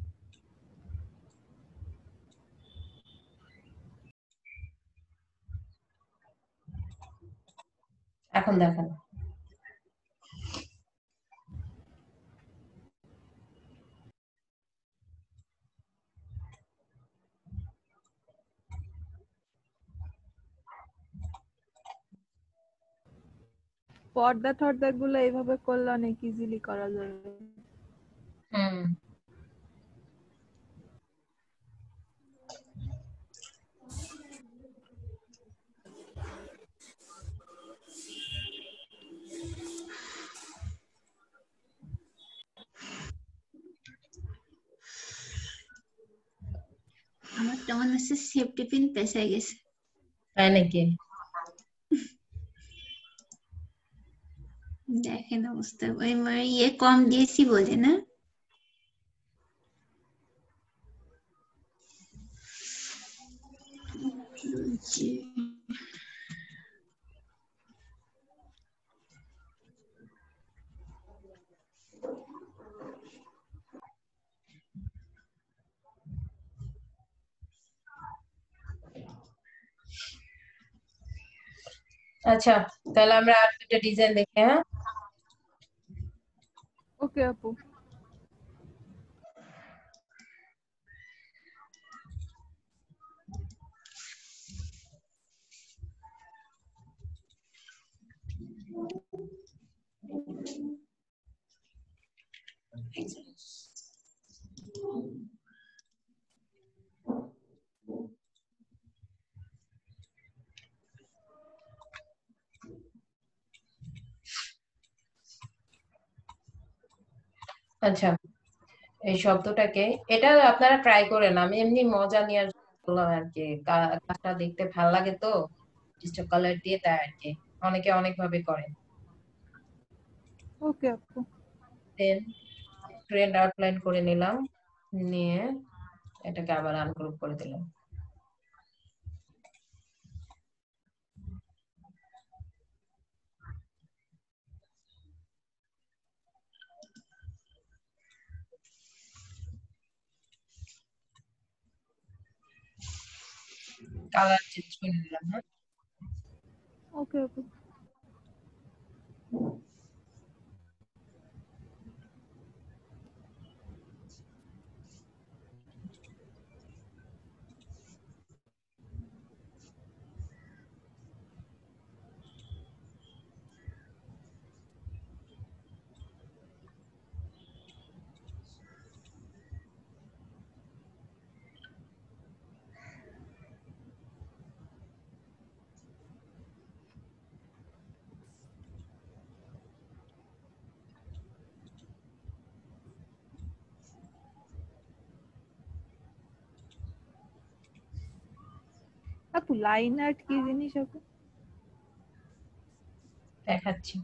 এখন দেখেন পর্দা টর্দা গুলো এইভাবে করলে অনেক ইজিলি করা যাবে। হুম, আমার তো মনে হচ্ছে সেফটি পিন পেঁচাই গেছে। তাই নাকি? দেখেন অবস্থা, ওই কম দিয়েছি বলে না। আচ্ছা, তাহলে আমরা আর দুটো ডিজাইন দেখি, হ্যাঁ। ওকে আপু। আচ্ছা, এই শব্দটাকে এটা আপনারা ট্রাই করেন, আমি এমনি মজা নেওয়ার জন্য বললাম আর কি, কাজটা দেখতে ভালো লাগে তো ডিস্টার্ব কালার দিয়ে, তাই আর কি অনেকে অনেক ভাবে করেন। ওকে আপু। দেন ট্রেন্ড আউটলাইন করে নিলাম, নিয়ে এটাকে আবার আনগ্রুপ করে দিলাম। কালার চেঞ্জ করে নিলাম। হ্যাঁ, ওকে আপু। আপু লাইন আর্ট কি জিনিস আপু? দেখাচ্ছি।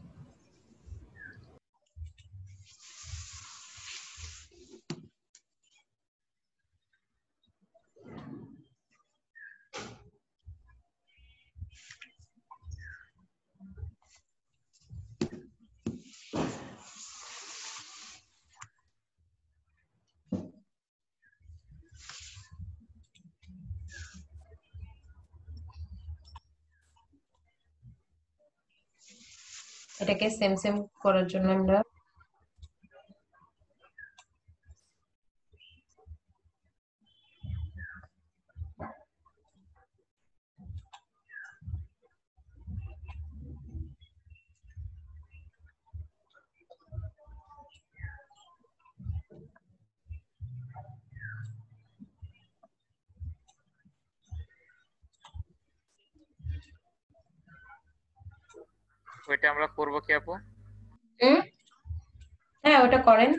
এটাকে সেম সেম করার জন্য আমরা ওইটা আমরা করব কি আপু? হ্যাঁ ওটা করেন।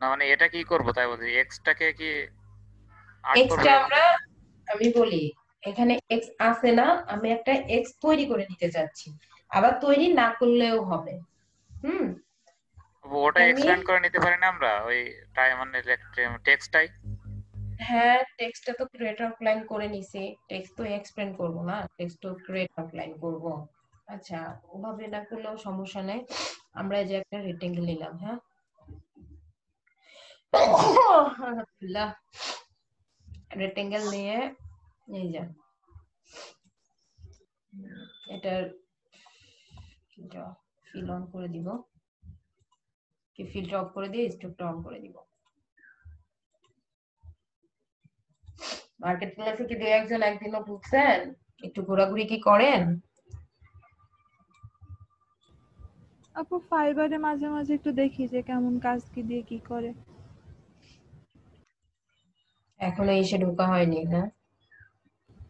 না মানে এটা কি করব তাই বলছি, এক্সটাকে কি আর্ট করব এক্সটা এরকম? আমরা, আমি বলি এখানে এক্স আছে না, আমি একটা এক্স তৈরি করে নিতে চাচ্ছি, আবার তৈরি না করলেও হবে। হুম, ওটা আমি এক্সটেন্ড করে নিতে পারি না আমরা ওই টাই মানে টেক্সটটাই? হ্যাঁ টেক্সটটা তো ক্রিয়েট আউটলাইন করে নিছি, টেক্সট তো এক্সপ্লেন করব না, টেক্সট তো ক্রিয়েট আউটলাইন করব। আচ্ছা, ওভাবে না করলেও সমস্যা নেই, আমরা এই যে একটা রেক্টেঙ্গেল নিলাম। হ্যাঁ, আলহামদুলিল্লাহ, রেক্টেঙ্গেল নিয়ে এই যে এটার ফিল অন করে দিব, কি ফিলটা অফ করে দিয়ে স্ট্রোকটা অন করে দিব। মার্কেট প্লেসে কি দুই একজন একদিনও ঢুকছেন? একটু ঘোরাঘুরি কি করেন? আপু ফাইবারে মাঝে মাঝে একটু দেখি যে কেমন কাজ কি দিয়ে কি করে। এখনো এসে ঢোকা হয়নি না?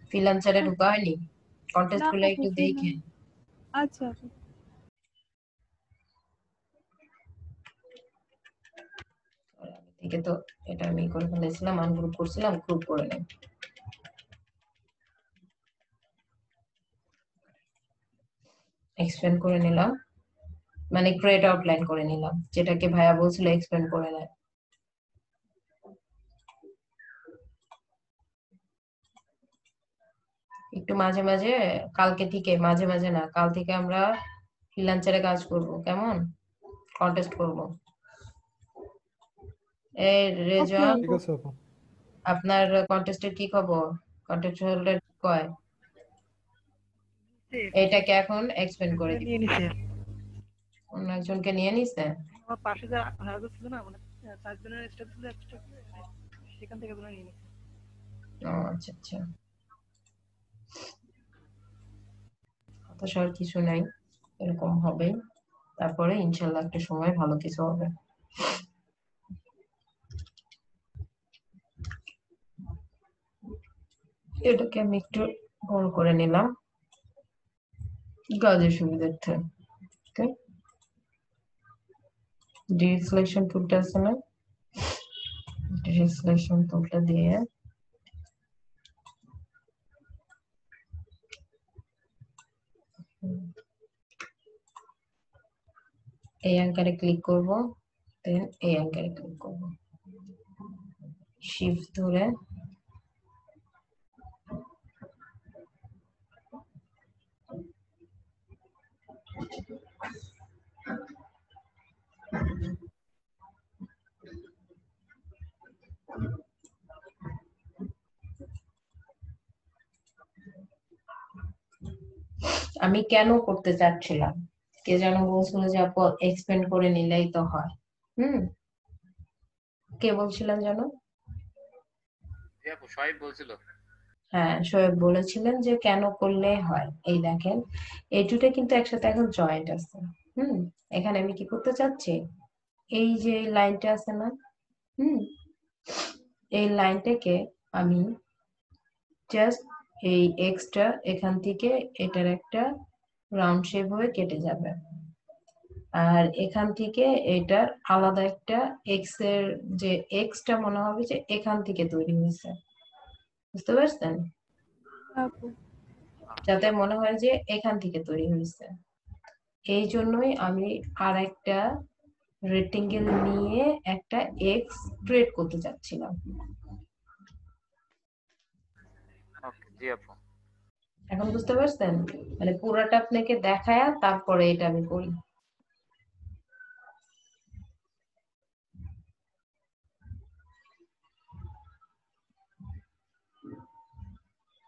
ফ্রিল্যান্সারে ঢোকা হয়নি? কন্টেস্ট না গুলো আপু একটু দেখেন। আচ্ছা আপু। ঠিক তো, এটা আমি করে ফেলেছিলাম, আনগ্রুপ করছিলাম, গ্রুপ করে নেই। এক্সপ্লেন করে নিলাম, মানে ক্রিয়েট আউটলাইন করে নিলাম, যেটাকে ভাইয়া বলছিল এক্সপ্লেন করে নেয়। একটু মাঝে মাঝে, কালকে থেকে, মাঝে মাঝে না, কাল থেকে আমরা ফ্রিল্যান্সারে কাজ করব, কেমন? কন্টেস্ট করব। এই রেজন, ঠিক আছে আপু। আপনার কন্টেস্টের কি খবর? কন্টেস্ট হোল্ডার কয়? এটাকে এখন এক্সপ্লেন করে দিব। নিয়ে নিছে অন্য একজনকে নিয়ে নিছে। আমার পাশে যে হাজার ছিল না মানে 4 জনের স্টাফ ছিল এক্সট্রা, সেখান থেকে তোমরা নিয়ে নিছে। ও আচ্ছা আচ্ছা, হতাশার কিছু নাই, এরকম হবে, তারপরে ইনশাল্লাহ একটা সময় ভালো কিছু হবে। এটাকে আমি একটু বড় করে নিলাম কাজের সুবিধার্থে। ডিরেক্ট সিলেকশন টুলটা আছে না, ডিরেক্ট সিলেকশন টুলটা দিয়ে এই অ্যাঙ্কারে ক্লিক করব, দেন এই অ্যাঙ্কারে ক্লিক করব, শিফট ধরে আমি কেন করতে চাচ্ছিলাম, কে যেন বলছিল যে আপু এক্সপেন্ড করে নিলেই তো হয়। কে বলছিলেন জানো? জি আপু শোয়েব বলছিল। হ্যাঁ, শোয়েব বলেছিলেন যে কেন করলে হয়। এই দেখেন এই দুটো কিন্তু একসাথে এখন জয়েন্ট আছে। এখানে আমি কি করতে চাচ্ছি, এই যে লাইনটা আছে না, এই লাইনটাকে আমি জাস্ট এই এক্সটা এখান থেকে এটার একটা রাউন্ড শেপ হয়ে কেটে যাবে, আর এখান থেকে এটার আলাদা একটা এক্স এর যে এক্সটা মনে হবে যে এখান থেকে তৈরি হয়েছে, বুঝতে পারছেন? যাতে মনে হয় যে এখান থেকে তৈরি হয়েছে। এই জন্যই আমি আর একটা রেক্টেঙ্গেল নিয়ে একটা এক্স ক্রিয়েট করতে চাচ্ছিলাম। ওকে জি আপু। এখন বুঝতে পারছেন? মানে পুরাটা আপনাকে দেখায়া তারপরে এটা আমি করি।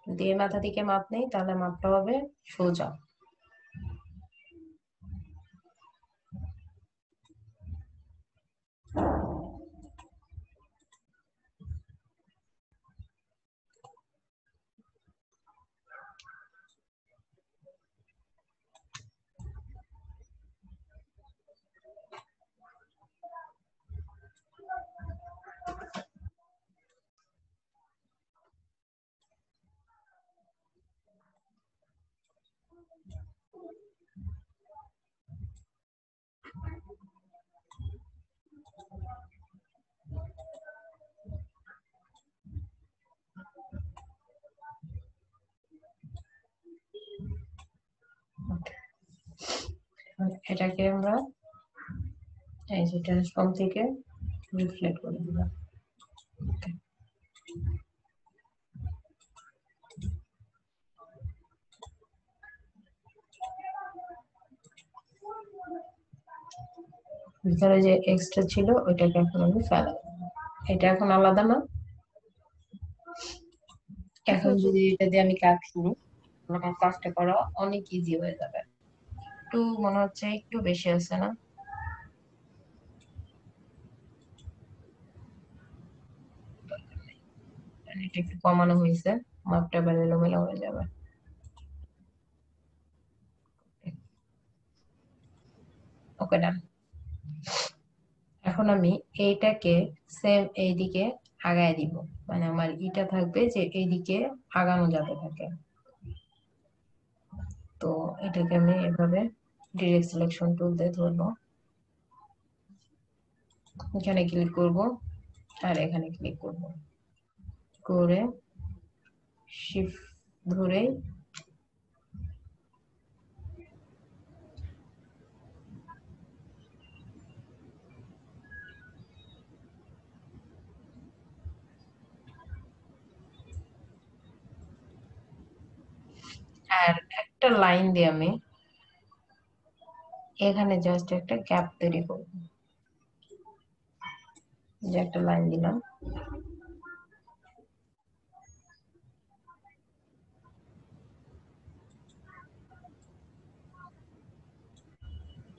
যদি এই মাথা থেকে মাপ নেই তাহলে মাপটা হবে সোজা। এটাকে আমরা এই যে ট্রান্সফর্ম থেকে রিফ্লেক্ট করে দিলাম। ভিতরে যে এক্সট্রা ছিল ওইটাকে এখন আমি ফেলাই, এটা এখন আলাদা না। এখন যদি এটা দিয়ে আমি কাজ শুরু, আমার কাজটা করা অনেক ইজি হয়ে যাবে। একটু মনে হচ্ছে একটু বেশি আছে না? এটা একটু কমানো হয়েছে, মাপটা এবার এলোমেলো হয়ে যাবে। ওকে ডান। এখন আমি এইটাকে সেম এইদিকে আগায় দিব, মানে আমার এটা থাকবে যে এইদিকে আগানো যাবে থাকে। তো এটাকে আমি এভাবে ডিরেক্ট সিলেকশন টুল দিয়ে ধরবো, এখানে ক্লিক করব আর এখানে ক্লিক করব, করে শিফট ধরে আর একটা লাইন দিয়ে আমি এখানে জাস্ট একটা গ্যাপ তৈরি করব, যে একটা লাইন দিলাম।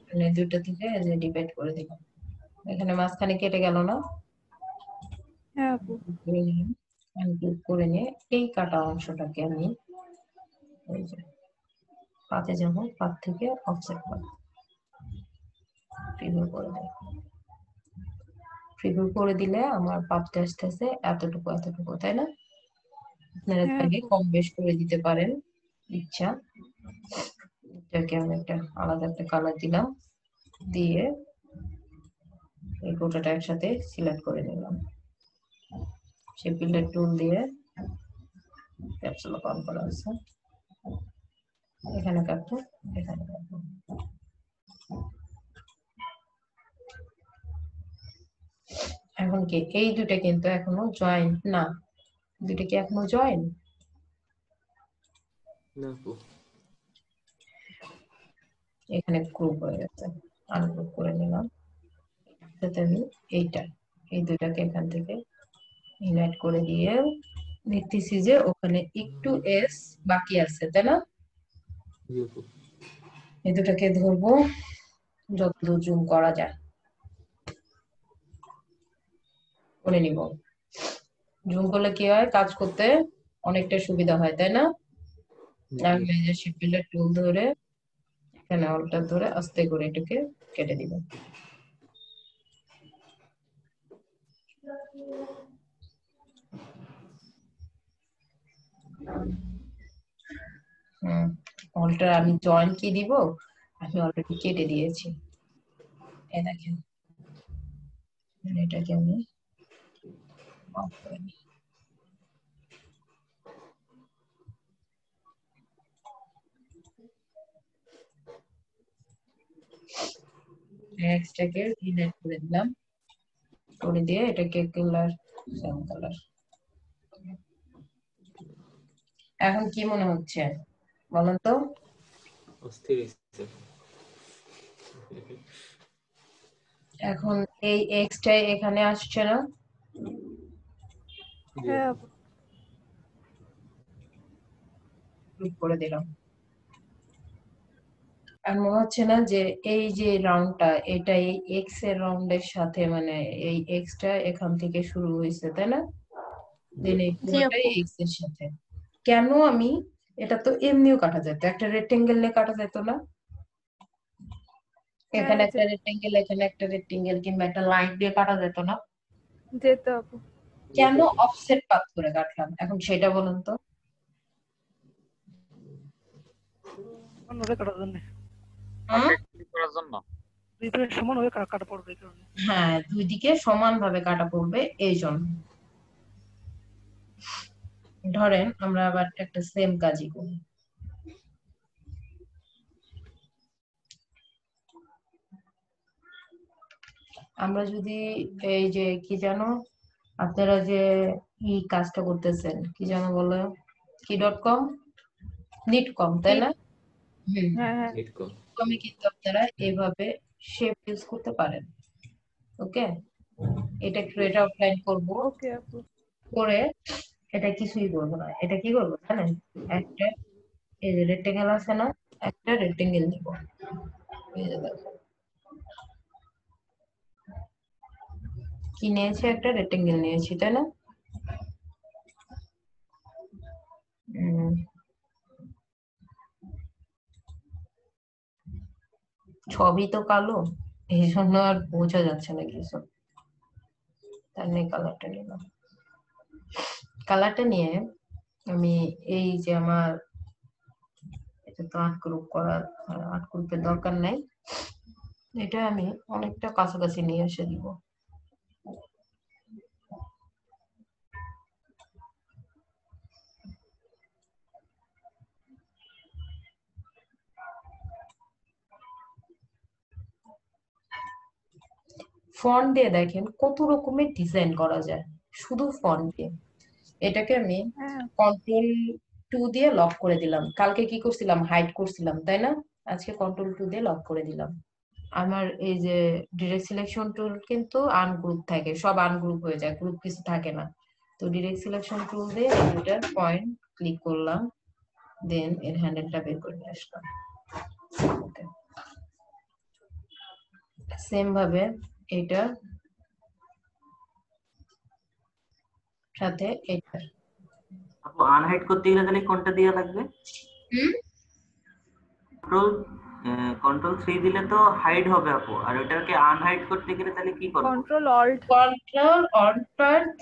মানে দুটো থেকে ডিভাইড করে দিলাম, এখানে মাঝখানে কেটে গেল না? হ্যাঁ আপু। ক্লিক করে নিয়ে এই কাটা অংশটাকে আমি এই যে পাতে যাব, পাত থেকে অফসেট পাত প্রিভিউ করে দেব। প্রিভিউ করে দিলে আমার পাতটা আসতেছে এতটুকু এতটুকু, তাই না? আপনারা চাইলে কম বেশ করে দিতে পারেন ইচ্ছা। এটাকে আমি একটা আলাদা একটা কালার দিলাম, দিয়ে এই গোটাটা একসাথে সিলেক্ট করে নিলাম। শেপ বিল্ডার টুল দিয়ে ক্যাপস লক অন করা আছে, এখানে কাটবো, এখানে কাটবো। এখন কি এই দুটো কিন্তু এখনো জয়েন না, দুটো কি এখনো জয়েন না? এখানে গ্রুপ হয়ে গেছে, আনগ্রুপ করে নিলাম। যাতে আমি এই দুটাকে এখান থেকে ইনভাইট করে দিয়ে দেখতেছি যে ওখানে একটু এস বাকি আছে, তাই না? এই দুটাকে ধরবো, যতদূর জুম করা যায় করে নিব। জুম করলে কি হয়, কাজ করতে অনেকটা সুবিধা হয়, তাই না? আমি এই যে শেপ বিল্ডার টুল ধরে এখানে অল্টার ধরে আস্তে করে এটাকে কেটে দিব। অল্টার আমি জয়েন কি দিব, আমি অলরেডি কেটে দিয়েছি। এই দেখেন, এটাকে আমি অফ করে দিই। এক্সটাকে ইনভাইট করে দিলাম, করে দিয়ে এটাকে কালার সেম কালার। এখন কি মনে হচ্ছে বলেন তো? অস্থির হইছে। এখন এই এক্সটা এখানে আসছে না? হ্যাঁ ক্লিক করে দিলাম। আর মনে হচ্ছে না যে এই যে রাউন্ডটা, এটা এই এক্স এর রাউন্ডের সাথে, মানে এই এক্সটা এখান থেকে শুরু হয়েছে, তাই না? দেন এই পুরোটাই এক্স এর সাথে। কেন আমি, এটা তো এমনিও কাটা যেত, একটা রেক্টেঙ্গেল নিয়ে কাটা যেত না? এখানে একটা রেক্টেঙ্গেল, এখানে একটা রেক্টেঙ্গেল, কিংবা একটা লাইন দিয়ে কাটা যেত না? যেত আপু। কেন অফসেট পাথ করে কাটলাম এখন সেটা বলুন তো? অন্যভাবে কাটার জন্য, ক্লিক করার জন্য। দুই দিকে সমান হয়ে কাটা পড়বে এই কারণে। হ্যাঁ, দুই দিকে সমানভাবে কাটা পড়বে এই জন্য। ধরেন আমরা আবার একটা সেম কাজই করি। আমরা যদি এই যে কি জানো, আপনারা যে এই কাজটা করতেছেন কি জানো বলো, কি.com নিটকম, তাই না? নিটকমে কিন্তু আপনারা এভাবে শেপ ইউজ করতে পারেন। ওকে, এটা ক্রিয়েট আউটলাইন করব, ওকে আপু। করে এটা কিছুই করব না, এটা কি করব জানেন, একটা এই যে রেক্টেঙ্গেল আছে না, একটা রেক্টেঙ্গেল নিব। এই যে দেখো কি নিয়েছি, একটা রেক্টেঙ্গেল নিয়েছি, তাই না? ছবি তো কালো, এই জন্য আর বোঝা যাচ্ছে না কিছু, তার নিয়ে কালারটা নিলাম। কালারটা নিয়ে আমি এই যে আমার এটা তো আর্ট গ্রুপ করার, আর্ট গ্রুপের দরকার নাই, এটা আমি অনেকটা কাছাকাছি নিয়ে এসে দিব। ফন্ট দিয়ে দেখেন কত রকমের ডিজাইন করা যায় শুধু ফন্ট দিয়ে। এটাকে আমি Ctrl+2 দিয়ে লক করে দিলাম। কালকে কি করছিলাম, হাইড করছিলাম, তাই না? আজকে Ctrl+2 দিয়ে লক করে দিলাম। আমার এই যে ডিরেক্ট সিলেকশন টুল কিন্তু আনগ্রুপ থাকে, সব আনগ্রুপ হয়ে যায়, গ্রুপ কিছু থাকে না। তো ডিরেক্ট সিলেকশন টুল দিয়ে দুটার পয়েন্ট ক্লিক করলাম, দেন এর হ্যান্ডেলটা বের করে নিয়ে আসলাম। সেম ভাবে এটা সাথে এটা আপু আনহাইড করতে গেলে তাহলে কোনটা দেওয়া লাগবে? কন্ট্রোল 3 দিলে তো হাইড হবে আপু, আর ওটাকে আনহাইড করতে গেলে তাহলে কি করব? কন্ট্রোল অল্ট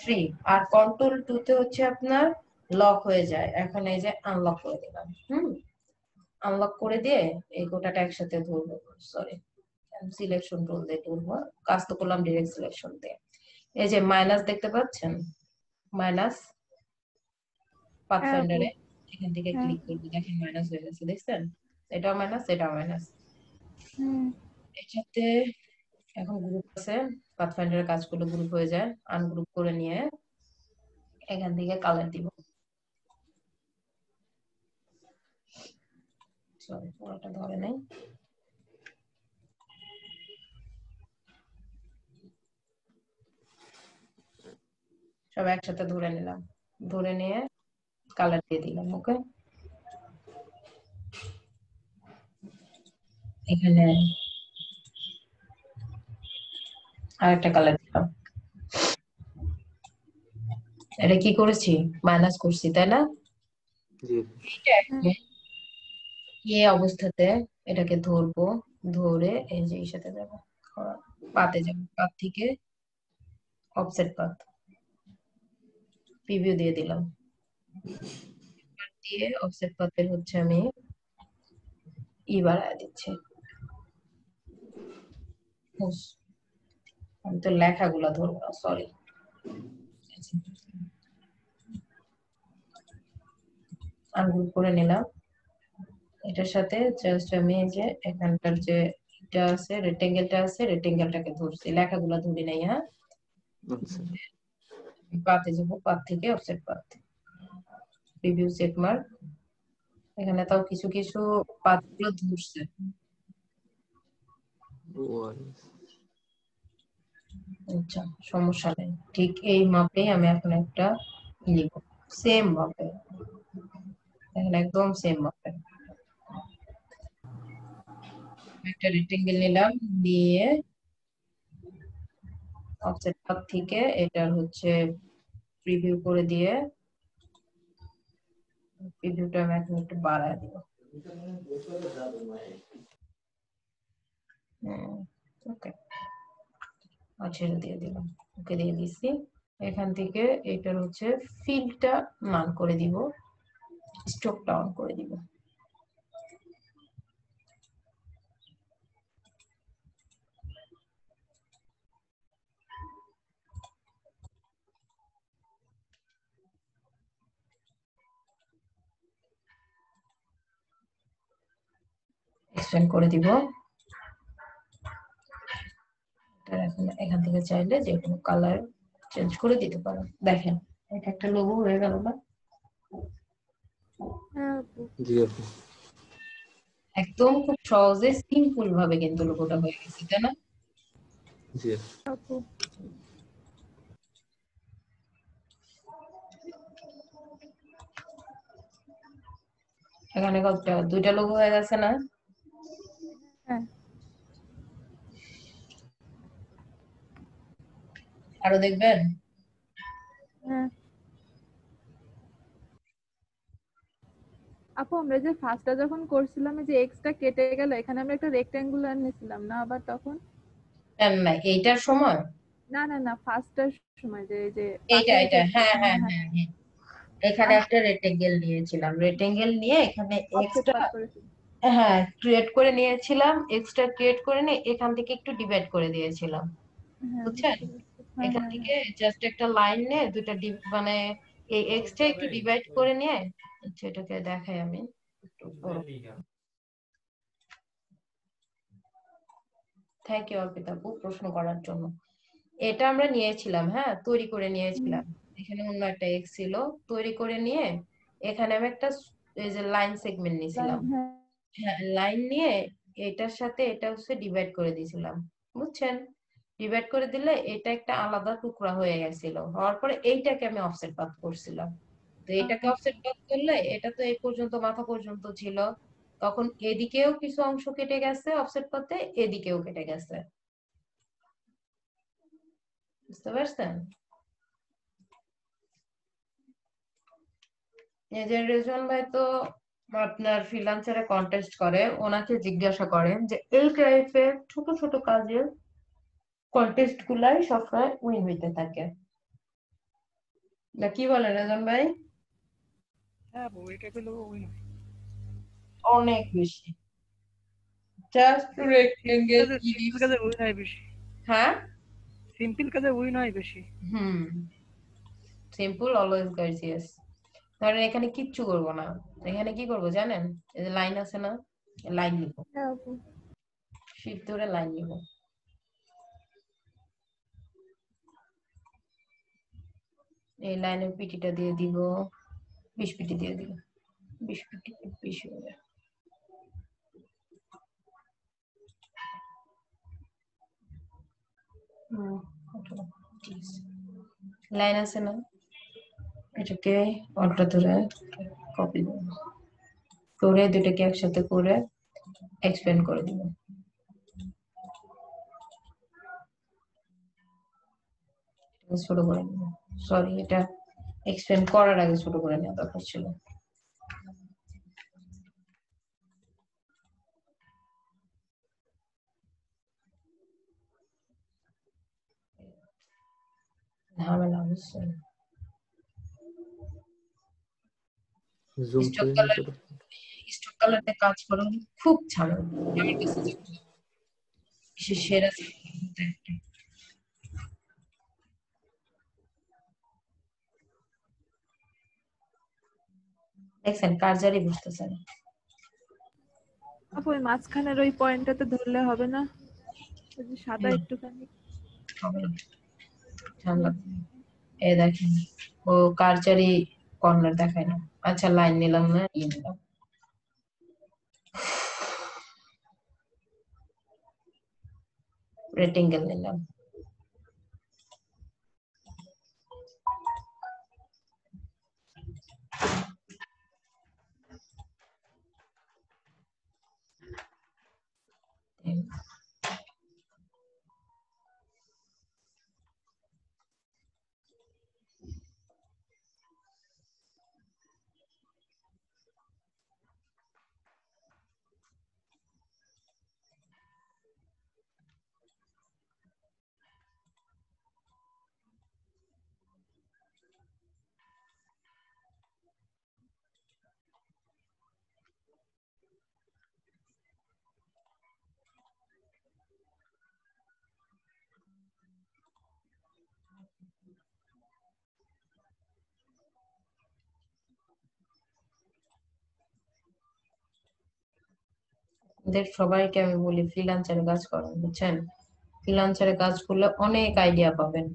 3 আর Ctrl+2 তে হচ্ছে আপনার লক হয়ে যায়। এখন এই যে আনলক করে দিলাম, আনলক করে দিয়ে এই গোটাটা একসাথে ধরবো, সরি সিলেকশন টুল দিয়ে তুলবো, কাজ তো করলাম ডিরেক্ট সিলেকশন দিয়ে। এই যে মাইনাস দেখতে পাচ্ছেন, মাইনাস পাথফাইন্ডারে এখান থেকে ক্লিক করবো, দেখেন মাইনাস হয়ে গেছে, দেখছেন? এটাও মাইনাস, এটাও মাইনাস। এর সাথে এখন গ্রুপ আছে, পাথফাইন্ডারের কাজ করলে গ্রুপ হয়ে যায়, আনগ্রুপ করে নিয়ে এখান থেকে কালার দিব। সরি পুরোটা ধরে নাই, সব একসাথে ধরে নিলাম, ধরে নিয়ে কালার দিয়ে দিলাম। ওকে, এখানে আরেকটা কালার দিলাম। এটা কি করেছি? মাইনাস করছি, তাই না? এই অবস্থাতে এটাকে ধরবো, ধরে এই যে এর সাথে যাবো, পাতে যাবো, পাত থেকে অফসেট পাত, প্রিভিউ দিয়ে দিলাম, দিয়ে অফসেট পাতের হচ্ছে আমি বাড়ায় দিচ্ছি। আমি তো লেখাগুলো ধরবো না, সরি। আনগ্রুপ করে নিলাম। এটার সাথে জাস্ট আমি এই যে এখানকার যে এটা আছে, রেক্টেঙ্গেলটা আছে, রেক্টেঙ্গেলটাকে ধরছি, লেখাগুলো ধরি নাই। হ্যাঁ, পাতে যাবো, পাত থেকে অফসেট পাত, প্রিভিউ চেক মার্ক। এখানে তাও কিছু কিছু পাতগুলো ধরছে, আচ্ছা সমস্যা নেই। ঠিক এই মাপেই আমি এখন একটা লিখব, সেম মাপে, এখানে একদম সেম মাপে একটা রেক্টেঙ্গেল নিলাম, নিয়ে অফসেট পাত থেকে এটার হচ্ছে প্রিভিউ করে দিয়ে, প্রিভিউটা আমি এখন একটু বাড়ায় দিব। ওকে, আচ্ছা দিয়ে দিলাম, ওকে দিয়ে দিছি। এখান থেকে এটার হচ্ছে ফিলটা মান করে দিব, স্ট্রোকটা অন করে দিব। এক্সটেন্ড করে দিব। এখান থেকে চাইলে যে কোনো কালার চেঞ্জ করে দিতে পারেন। দেখেন এটা একটা লোগো হয়ে গেল না? একদম খুব সহজে সিম্পল ভাবে কিন্তু লোগোটা হয়ে গেছে, তাই না? এখানে কতটা, দুইটা লোগো হয়ে গেছে না? আরো দেখবেন? আপু আমরা যে ফার্স্টটা যখন করছিলাম, এই যে এক্সটা কেটে গেল, এখানে আমরা একটা রেক্ট্যাঙ্গুলার নিছিলাম না আবার তখন? না এইটার সময় না না না, ফার্স্টটার সময় যে এইটা হ্যাঁ হ্যাঁ হ্যাঁ, এখানে একটা রেক্টেঙ্গেল নিয়েছিলাম, রেক্টেঙ্গেল নিয়ে এখানে এক্সট্রা হ্যাঁ ক্রিয়েট করে নিয়েছিলাম, এক্সট্রা ক্রিয়েট করে নিয়ে এখান থেকে একটু ডিভাইড করে দিয়েছিলাম, বুঝছেন? এখান থেকে জাস্ট একটা লাইন নিয়ে দুটো মানে এই এক্সট্রা একটু ডিভাইড করে নিয়ে, আচ্ছা এটাকে দেখাই আমি একটু। থ্যাংক ইউ অর্পিতা আপু প্রশ্ন করার জন্য। এটা আমরা নিয়েছিলাম, হ্যাঁ তৈরি করে নিয়েছিলাম, এখানে অন্য একটা এক্স ছিল, তৈরি করে নিয়ে এখানে আমি একটা এই যে লাইন সেগমেন্ট নিয়েছিলাম, হ্যাঁ লাইন নিয়ে এটার সাথে এটা হচ্ছে ডিভাইড করে দিয়েছিলাম, বুঝছেন? ডিভাইড করে দিলে এটা একটা আলাদা টুকরা হয়ে গেছিল, হওয়ার পরে এইটাকে আমি অফসেট পাত করছিলাম। তো এটাকে অফসেট পাত করলে এটা তো এই পর্যন্ত মাথা পর্যন্ত ছিল, তখন এদিকেও কিছু অংশ কেটে গেছে অফসেট পাতে, এদিকেও কেটে গেছে, বুঝতে পারছেন? এই যে রেজওয়ান ভাই তো আপনার ফ্রিল্যান্সারে কন্টেস্ট করে, ওনাকে জিজ্ঞাসা করেন যে এই টাইপের ছোট ছোট কাজের কন্টেস্ট গুলাই সবসময় উইন হইতে থাকে, না কি বলেন রেজওয়ান ভাই? হ্যাঁ বউ, এই টাইপের লোক উইন হয় অনেক বেশি। জাস্ট রেক্টেঙ্গেল সিম্পল কাজে ওই নয় বেশি। হ্যাঁ সিম্পল কাজে ওই নয় বেশি। Simple always gorgeous. ধরেন এখানে কিচ্ছু করব না, এখানে কি করব জানেন? এই যে লাইন আছে না, লাইন নিব, শিফট ধরে লাইন নিব। এই লাইনের পিটিটা দিয়ে দিব, 20 পিটি দিয়ে দিব, 20 পিটি 20 হবে। লাইন আছে না, এটাকে অল্টা ধরে কপি দেব, করে দুটাকে একসাথে করে এক্সপ্যান্ড করে দিব। ছোট করে নিব, সরি এটা এক্সপ্যান্ড করার আগে ছোট করে নেওয়া দরকার ছিল। ঝামেলা হচ্ছে জুম করে নিতে পারো। স্টক কালারতে কাজ করা খুব ঝামেলা আমার কাছে, সেরা দেখছেন কার্যারই বুঝতেছেন। আপু ওই মাঝখানের ওই পয়েন্টটাতে ধরলে হবে না? ওই যে সাদা একটুখানি হবে না, ঝামেলা। এই দেখেন ও কার্যারই কর্নার দেখায় না। আচ্ছা লাইন নিলাম না, নিলাম রেক্টেঙ্গেল নিলাম। ওদের সবাইকে আমি বলি ফ্রিল্যান্সারে কাজ করেন, বুঝছেন? ফ্রিল্যান্সারে কাজ করলে অনেক আইডিয়া পাবেন,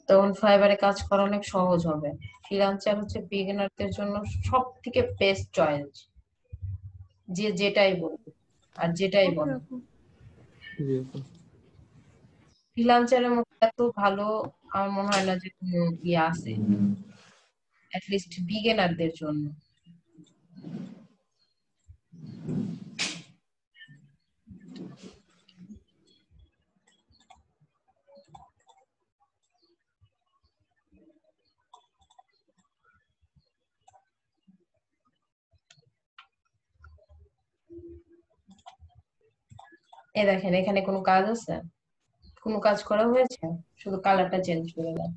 তখন ফাইবারে কাজ করা অনেক সহজ হবে। ফ্রিল্যান্সার হচ্ছে বিগিনারদের জন্য সব থেকে বেস্ট চয়েস, যে যেটাই বলবে আর যেটাই বলে। ফ্রিল্যান্সারের মধ্যে এত ভালো আমার মনে হয় না যে কোনো ইয়ে আছে, অ্যাটলিস্ট বিগিনারদের জন্য। এই দেখেন এখানে কোনো কাজ আছে, কোনো কাজ করা হয়েছে, শুধু কালারটা চেঞ্জ করে দেন।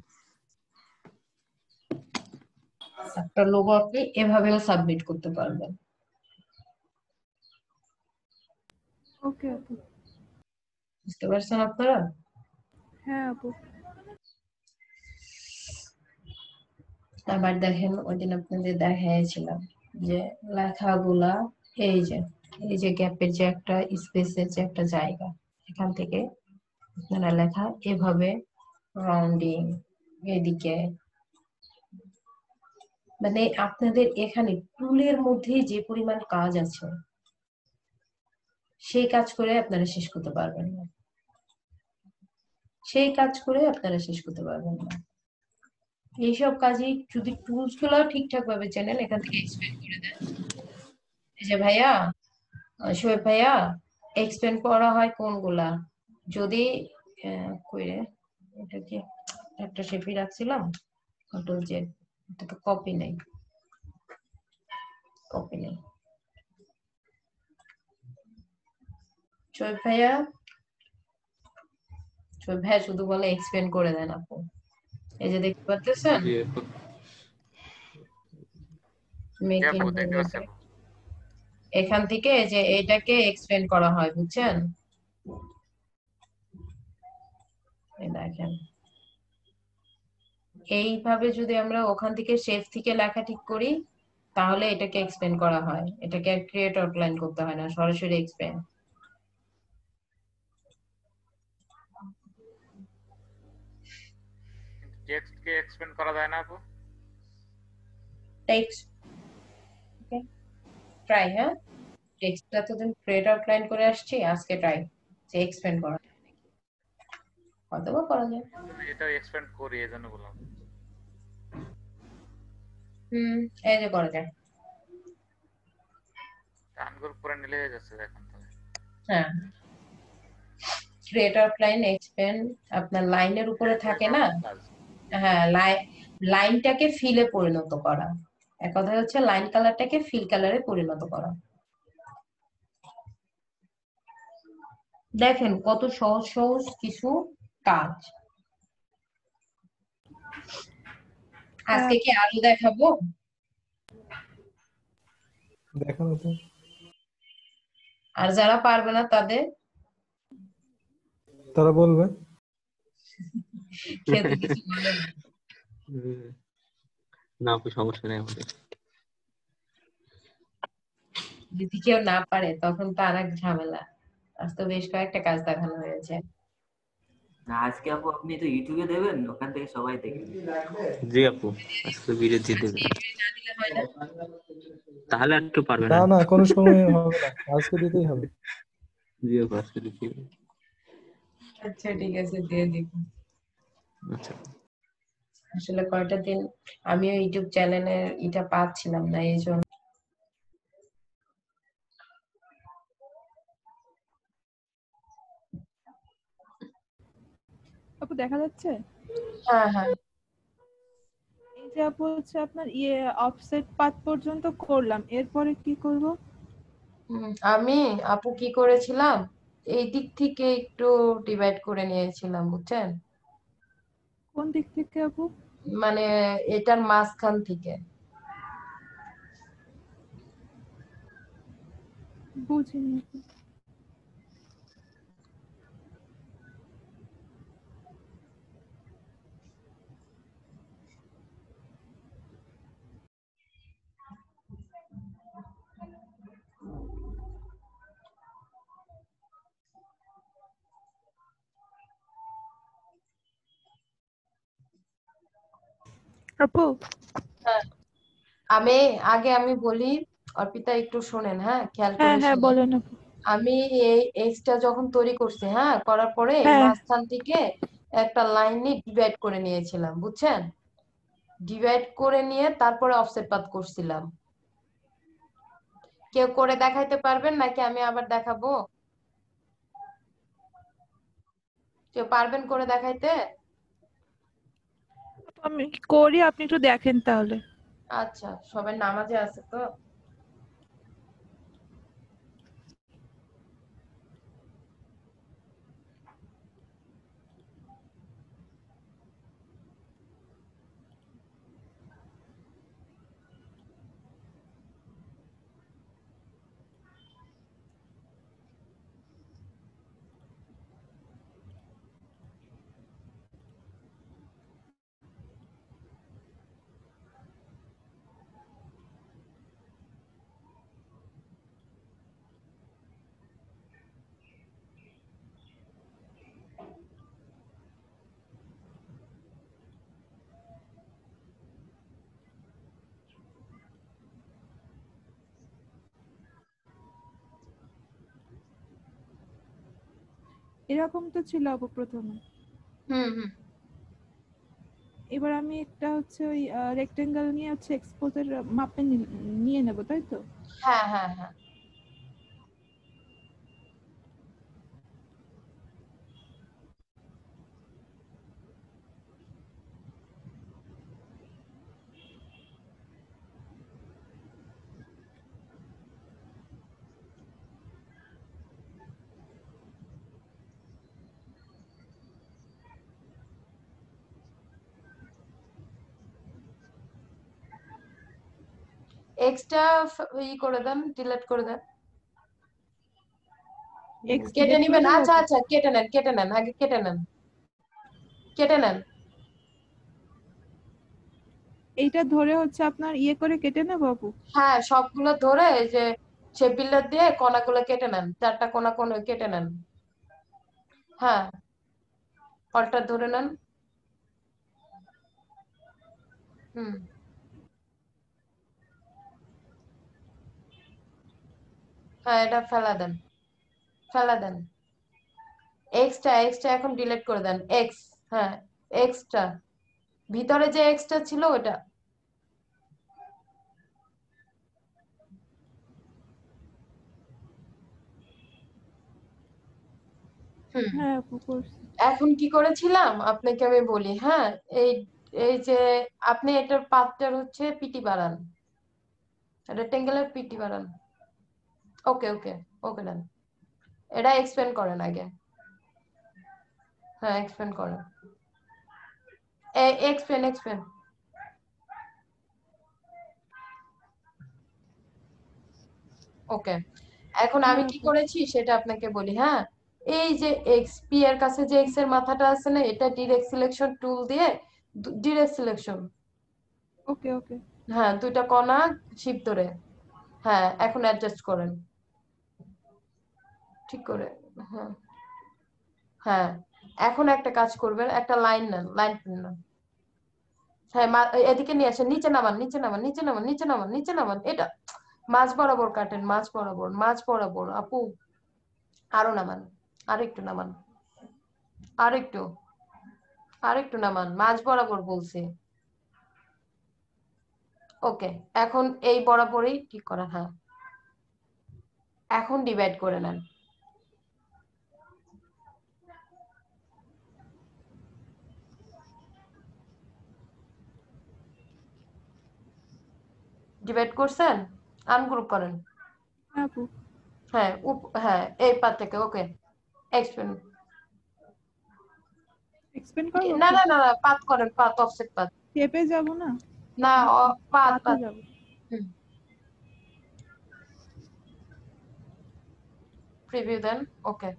একটা লোগো আপনি এভাবেও সাবমিট করতে পারবেন। ওকে আপু। বুঝতে পারছেন আপনারা? হ্যাঁ আপু। আবার দেখেন ওইদিন আপনাদের দেখাইছিলাম যে লেখাগুলা এই যে গ্যাপের যে একটা স্পেসের যে একটা জায়গা, এখান থেকে আপনারা লেখা এভাবে রাউন্ডিং এদিকে, মানে আপনাদের এখানে টুলের মধ্যে যে পরিমাণ কাজ আছে সেই কাজ করে আপনারা শেষ করতে পারবেন না, সেই কাজ করে আপনারা শেষ করতে পারবেন না। এইসব কাজে যদি টুলস গুলো ঠিকঠাক ভাবে চেনেন, এখান থেকে এক্সপ্যান্ড করে দেন। এই যে ভাইয়া, শোয়েব ভাইয়া, এক্সপ্যান্ড করা হয় কোনগুলা, যদি কইরে এটা কি একটা শেপই রাখছিলাম, কন্ট্রোল জেড, এটা তো কপি নেই, কপি নেই। শোয়েব ভাইয়া, শোয়েব ভাইয়া শুধু বলে এক্সপ্যান্ড করে দেন আপু। এই যে দেখতে পাচ্ছেন মেক ইন এখান থেকে যে এটাকে এক্সপেন্ড করা হয়, বুঝছেন? এই দেখেন, এইভাবে যদি আমরা ওখান থেকে শেপ থেকে লেখা ঠিক করি তাহলে এটাকে এক্সপেন্ড করা হয়, এটাকে ক্রিয়েট আউটলাইন করতে হয় না, সরাসরি এক্সপেন্ড। টেক্সট কে এক্সপেন্ড করা যায় না আপু? টেক্সট ওকে ট্রাই, হ্যাঁ টেক্সটটা তো দিন ক্রিয়েট আউটলাইন করে আসছি, আজকে ট্রাই যে এক্সপেন্ড করা অথবা করা যায়। এটা এক্সপেন্ড করি এজন্য বললাম। এই যে করা যায়। টানগুলো করে নিলে হয়ে যাচ্ছে এখন তাহলে। হ্যাঁ, ক্রিয়েট আউটলাইন এক্সপেন্ড আপনার লাইনের উপরে থাকে না? হ্যাঁ, লাইনটাকে ফিলে পরিণত করা, এক কথায় হচ্ছে লাইন কালারটাকে ফিল কালারে পরিণত করা। দেখেন কত সহজ সহজ কিছু কাজ। আজকে কি আরো দেখাবো? দেখানো তো। আর যারা পারবে না তারা বলবে কেউ তো কিছু বলে না। না আপু সমস্যা নেই আমাদের। যদি কেউ না পারে তখন তো আর এক ঝামেলা। আজ তো বেশ কয়েকটা কাজ দেখানো হয়েছে। আজকে আপু আপনি তো ইউটিউবে দেবেন, ওখান থেকে সবাই দেখবে। জি আপু, আজকে ভিডিও দিয়ে দেবেন। তাহলে একটু পারবে না না? না, কোনো সময় হবে না, আজকে দিতেই হবে। জি আপু, আজকে দিতেই হবে। আচ্ছা ঠিক আছে, দিয়ে দিব। আচ্ছা, আসলে কয়টা দিন আমিও ইউটিউব চ্যানেলের এটা পাচ্ছিলাম না, এই জন্য। আপু দেখা যাচ্ছে? হ্যাঁ হ্যাঁ। এই যে আপু হচ্ছে আপনার অফসেট পাথ পর্যন্ত করলাম, এরপরে কি করব? আমি আপু কি করেছিলাম, এই দিক থেকে একটু ডিভাইড করে নিয়েছিলাম, বুঝছেন? কোন দিক থেকে আপু? মানে এটার মাঝখান থেকে। বুঝিনি। আপু হ্যাঁ, আমি বলি, অর্পিতা একটু শোনেন, হ্যাঁ খেয়াল হ্যাঁ করে হ্যাঁ শোনেন। বলেন আপু। আমি এই এক্সটা যখন তৈরি করছি, হ্যাঁ করার পরে এই হ্যাঁ মাঝখান থেকে একটা লাইনে ডিভাইড করে নিয়েছিলাম, বুঝছেন? ডিভাইড করে নিয়ে তারপরে অফসেট পাথ করছিলাম। কেউ করে দেখাইতে পারবেন নাকি আমি আবার দেখাবো? কেউ পারবেন করে দেখাইতে? আমি করি, আপনি একটু দেখেন তাহলে। আচ্ছা, সবাই নামাজে আছে তো? এরকম তো ছিল আপু প্রথমে। হুম। এবার আমি একটা হচ্ছে ওই রেক্টেঙ্গেল নিয়ে হচ্ছে এক্সপোজের মাপে নিয়ে নেব, তাই তো? হ্যাঁ হ্যাঁ হ্যাঁ। এক্সটা করে দেন, ডিলিট করে দেন, এক্স কেটে ডিলিট নিবেন। করে দেবো আচ্ছা আপু? আচ্ছা, কেটে নেন, আগে কেটে নেন, কেটে নেন। এইটা ধরে হচ্ছে আপনার করে কেটে নেবো আপু? হ্যাঁ, সবগুলো ধরে এই যে পিলার দিয়ে কোনাগুলো কেটে নেন, 4টা কোনা কোনা কেটে নেন। হ্যাঁ, অল্টার ধরে নেন। হুম, হ্যাঁ, এটা ফেলা দেন, ফেলা দেন। এক্সটা এখন ডিলিট করে দেন, এক্স। হ্যাঁ, এক্সটা ভিতরে যে এক্সটা ছিল ওটা। হুম, হ্যাঁ আপু করছি। এখন কি করেছিলাম আপনাকে আমি বলি। হ্যাঁ, এই এই যে আপনি এটার পাতটার হচ্ছে পিটি বাড়ান, রেক্টেঙ্গেলের পিটি বাড়ান। ওকে ওকে ওকে দেন। এটা এক্সপ্যান্ড করেন আগে। হ্যাঁ, এক্সপ্যান্ড করেন, এক্সপ্যান্ড। ওকে, এখন আমি হ্যাঁ কি আপু। করেছি সেটা আপনাকে বলি। হ্যাঁ, এই যে এক্স পি এর কাছে যে এক্স এর মাথাটা আছে না, এটা ডিরেক্ট সিলেকশন টুল দিয়ে ডিরেক্ট সিলেকশন। ওকে ওকে। হ্যাঁ, 2টা কণা শিপ ধরে। হ্যাঁ, এখন অ্যাডজাস্ট করেন ঠিক করে। হ্যাঁ হ্যাঁ, এখন একটা কাজ করবেন, একটা লাইন নেন, লাইন নেন। হ্যাঁ, এদিকে নিয়ে আসেন, নিচে নামান, নিচে নামান, নিচে নামান, নিচে নামান, নিচে নামান। এটা মাঝ বরাবর কাটেন, মাঝ বরাবর, মাঝ বরাবর আপু। আরো নামান, আরেকটু নামান, আরেকটু, আরেকটু নামান, মাঝ বরাবর বলছি। ওকে, এখন এই বরাবরই ঠিক করা। হ্যাঁ, এখন ডিভাইড করে নেন। ডিভাইড করছেন, আনগ্রুপ করেন। হ্যাঁ আপু। হ্যাঁ, হ্যাঁ, এই পাত থেকে। ওকে, এক্সপ্যান্ড। এক্সপ্যান্ড করবো না আপু? না না না, পাত করেন, পাত, অফসেট পাত। শেপে যাব না? না, পাত পাতে পাত। যাব। হুম, প্রিভিউ দেন। ওকে,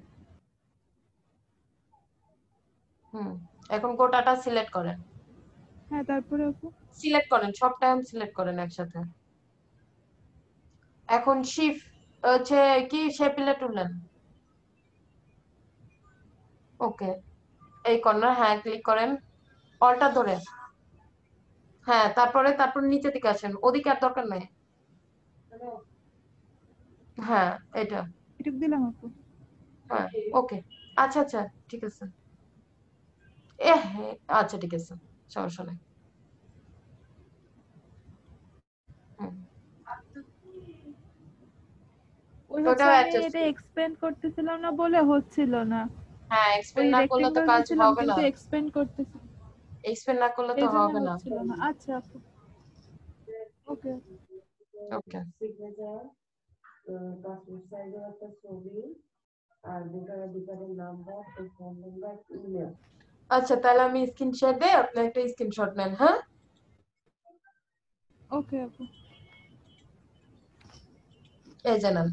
হুম, এখন গোটাটা সিলেক্ট করেন। হ্যাঁ তারপরে আপু? সিলেক্ট করেন, সবটা সিলেক্ট করেন একসাথে। এখন শিফট হচ্ছে কি শেপিলে তুললেন। ওকে, এই কর্নার, হ্যাঁ ক্লিক করেন, অল্টার ধরে। হ্যাঁ, তারপর নিচের দিকে আসেন, ওদিকে আর দরকার নাই। হ্যাঁ, এটা। এটুক দিলাম আপু? হ্যাঁ, ওকে, আচ্ছা আচ্ছা, ঠিক আছে। হ্যাঁ, আচ্ছা ঠিক আছে, সমস্যা নাই। হুম, ওই হচ্ছে ওটাও আমি অ্যাডজাস্ট এটা করুন। এক্সপ্যান্ড করতেছিলাম না বলে হচ্ছিল না। হ্যাঁ, ওই এক্সপ্যান্ড না করলে তো রেক্টেঙ্গেল কাজ দিছিলাম হবে না, কিন্তু এক্সপ্যান্ড করতেছি, এক্সপ্যান্ড না করলে তো এই জন্য হবে না। হচ্ছিল না। আচ্ছা আপু, ওকে। ওকে, আচ্ছা তাহলে আমি স্ক্রিনশট দেই, আপনি একটা স্ক্রিনশট নেন। হ্যাঁ, ওকে আপু। এই যে নেন।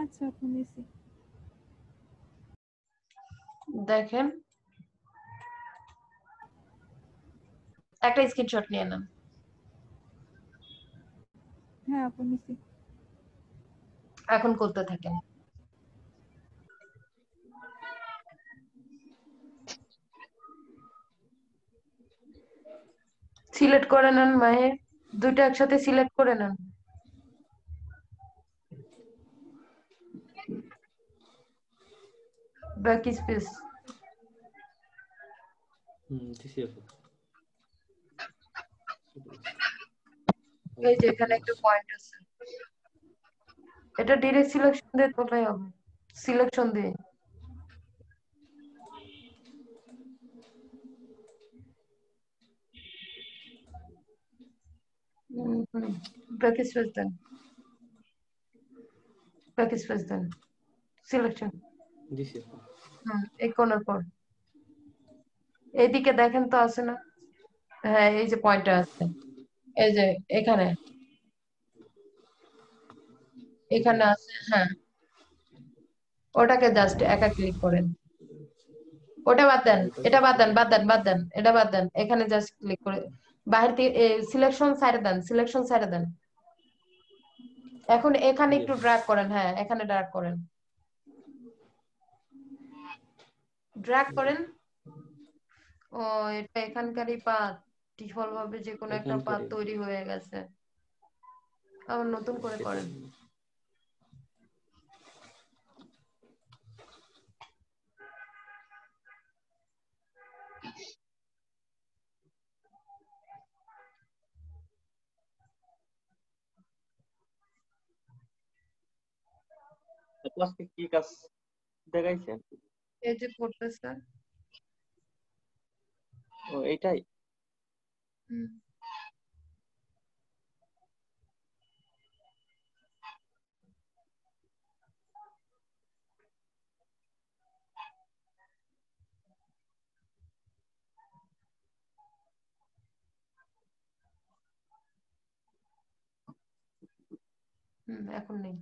আচ্ছা আপু, নিছি। দেখেন, একটা স্ক্রিনশট নিয়ে নেন। হ্যাঁ আপু, নিছি। এখন করতে থাকেন। সিলেক্ট করে নেন মাহে, 2টা একসাথে সিলেক্ট করে নেন। Back space. দিছি আপু। এই যে এখানে একটা পয়েন্ট আছে, এটা ডিরেক্ট সিলেকশন দিয়ে তোলাই হবে, সিলেকশন দিয়ে। ব্যাকস্পেস দেন, ব্যাকস্পেস দেন, সিলেকশন। দিছি। এই কোণের পর এইদিকে দেখেন তো আছে না? হ্যাঁ, এই যে পয়েন্টটা আছে, এই যে এখানে, এখানে আছে। হ্যাঁ, ওটাকে জাস্ট একা ক্লিক করেন। ওটা বাদ দেন, এটা বাদ দেন, বাদ দেন, বাদ দেন, এটা বাদ দেন, এখানে জাস্ট ক্লিক করে বাহির থেকে সিলেকশন সাইডে দেন, সিলেকশন সাইডে দেন। এখন এখানে একটু ড্র্যাগ করেন, হ্যাঁ এখানে ড্র্যাগ করেন, ড্র্যাগ করেন। ও, এটা এখানকারই পাত, ডিফল্ট ভাবে যে কোনো একটা পাত এখানকারই তৈরি হয়ে গেছে, আবার নতুন করে সেটা করেন। আজকে কি কাজ দেখাইছেন? এই যে করতেছে। ও এইটাই। হুম। এখন নেই।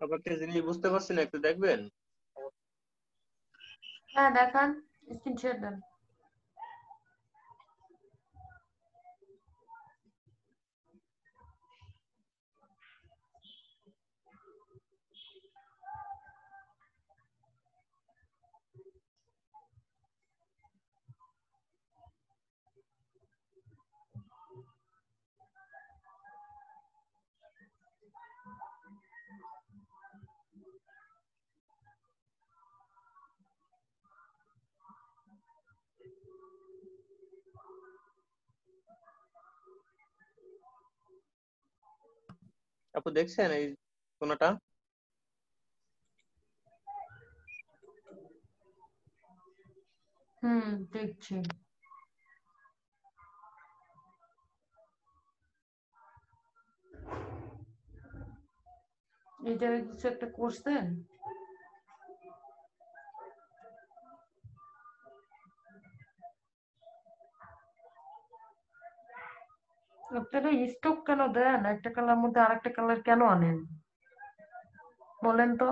আবার একটা জিনিস বুঝতে পারছি না, একটু দেখবেন। হ্যাঁ দেখান, স্ক্রিনশট দেন। আপু দেখছেন এই কোনটা? দেখছি। এটা কিছু একটা করছেন? আপনারা স্টক কেন দেন? একটা কালার মধ্যে আরেকটা কালার কেন আনেন বলেন তো?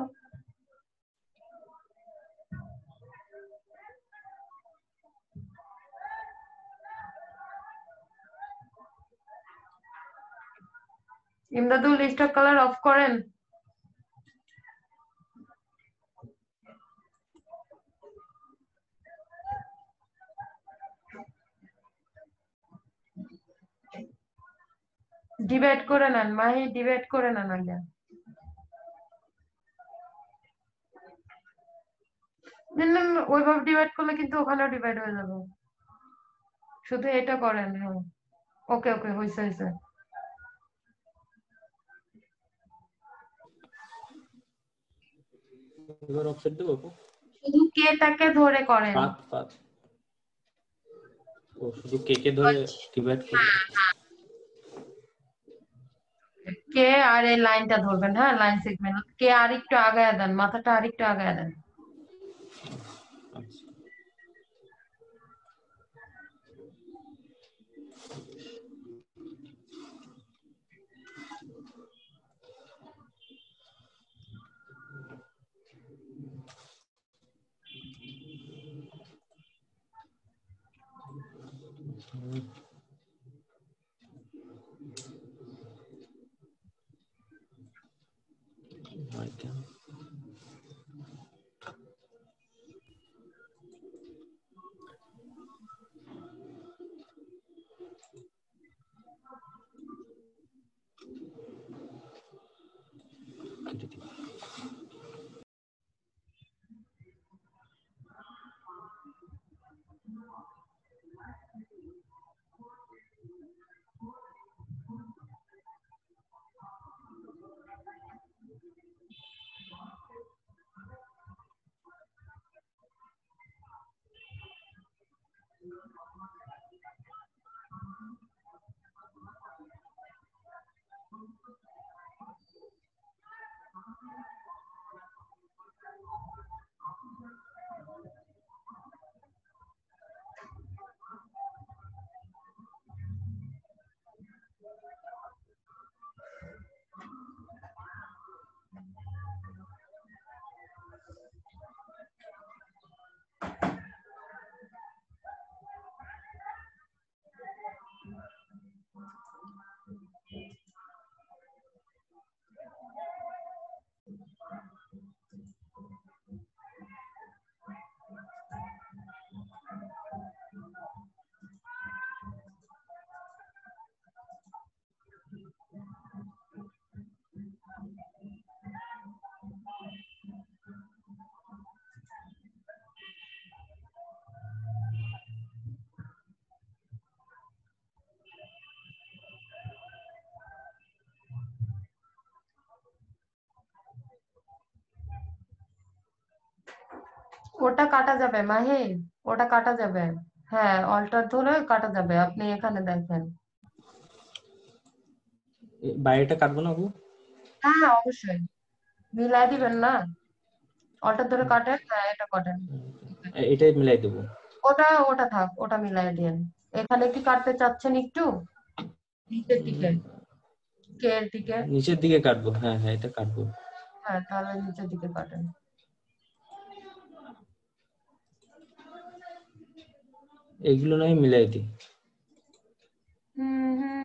ইমদাদুল, স্টক কালার অফ করেন। ডিভাইড করে নেন মাহি, ডিভাইড করে নেন আগে। ওইভাবে ডিভাইড করলে কিন্তু ওখানেও ডিভাইড হয়ে যাবে। শুধু এটা করেন। হ্যাঁ ওকে ওকে, হয়েছে হয়েছে। এবার অফসেট দেবো। শুধু কেটাকে ধরে করেন। ও শুধু কে কে ধরে ডিভাইড করব। কে আর এই লাইনটা ধরবেন। হ্যাঁ লাইন সেগমেন্ট। কে আর একটু আগায় দেন, মাথাটা আর একটু আগায় দেন। ওটা কাটা যাবে মাহি, ওটা কাটা যাবে। হ্যাঁ অল্টার ধরে কাটা যাবে। আপনি এখানে দেখেন। বাইরেটা কাটবো না আপু? হ্যাঁ অবশ্যই মিলাই দিবেন না। অল্টার ধরে কাটেন। হ্যাঁ এটা কাটেন। এটাই মিলাই দেবো। ওটা ওটা থাক, ওটা মিলাই দেন। এখানে কি কাটতে চাচ্ছেন একটু নিচের দিকে, কে এর দিকে? নিচের দিকে কাটবো। হ্যাঁ হ্যাঁ এটা কাটবো। হ্যাঁ তাহলে নিচের দিকে কাটেন। এগুলো নয় মিলাই দিই।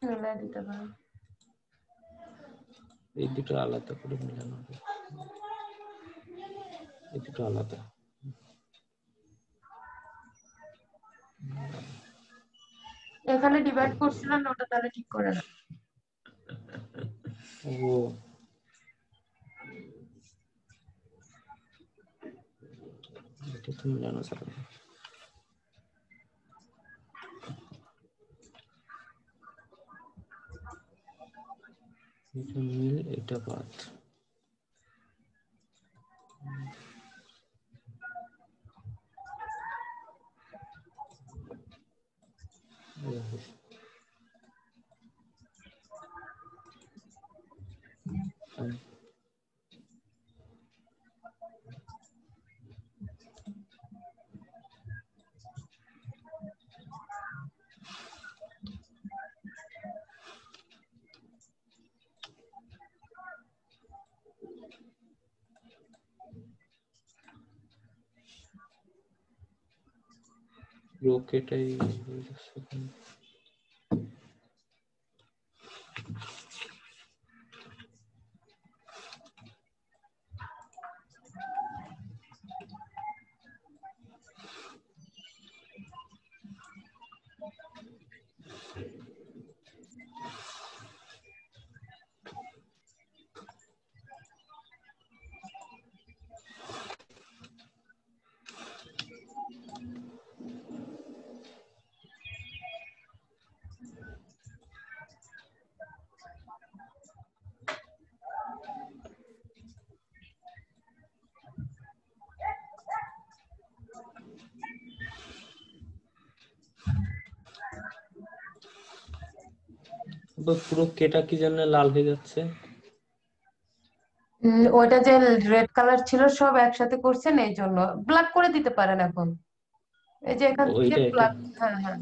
মিলাই দিতে পারেন। এই দুটো আলাদা করে মিলানো হবে, এই দুটো আলাদা। এখানে ডিভাইড করছিলেন ওটা তাহলে ঠিক করে না। ও এটা তো মিলানো যাবে না। এটা মিল, এটা বাদ। রোকেটাই পুরো কেটা কি জন্য লাল হয়ে যাচ্ছে? ওইটা যে রেড কালার ছিল সব একসাথে করছেন এই জন্য। ব্ল্যাক করে দিতে পারেন এখন, এই যে এখান থেকে ওইটা এটা ব্ল্যাক। হ্যাঁ হ্যাঁ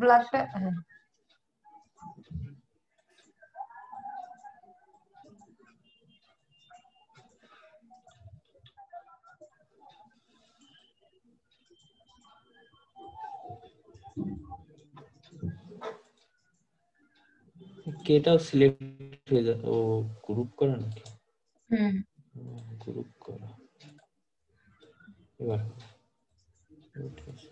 ব্ল্যাকটা হ্যাঁ। কেটাও সিলেক্ট হয়ে যায়। ও গ্রুপ করা নাকি? গ্রুপ করা এবার ঠিক আছে।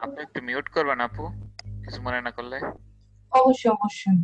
আপনি একটু মিউট করবেন আপু, কিছু মনে না করলে। অবশ্যই অবশ্যই।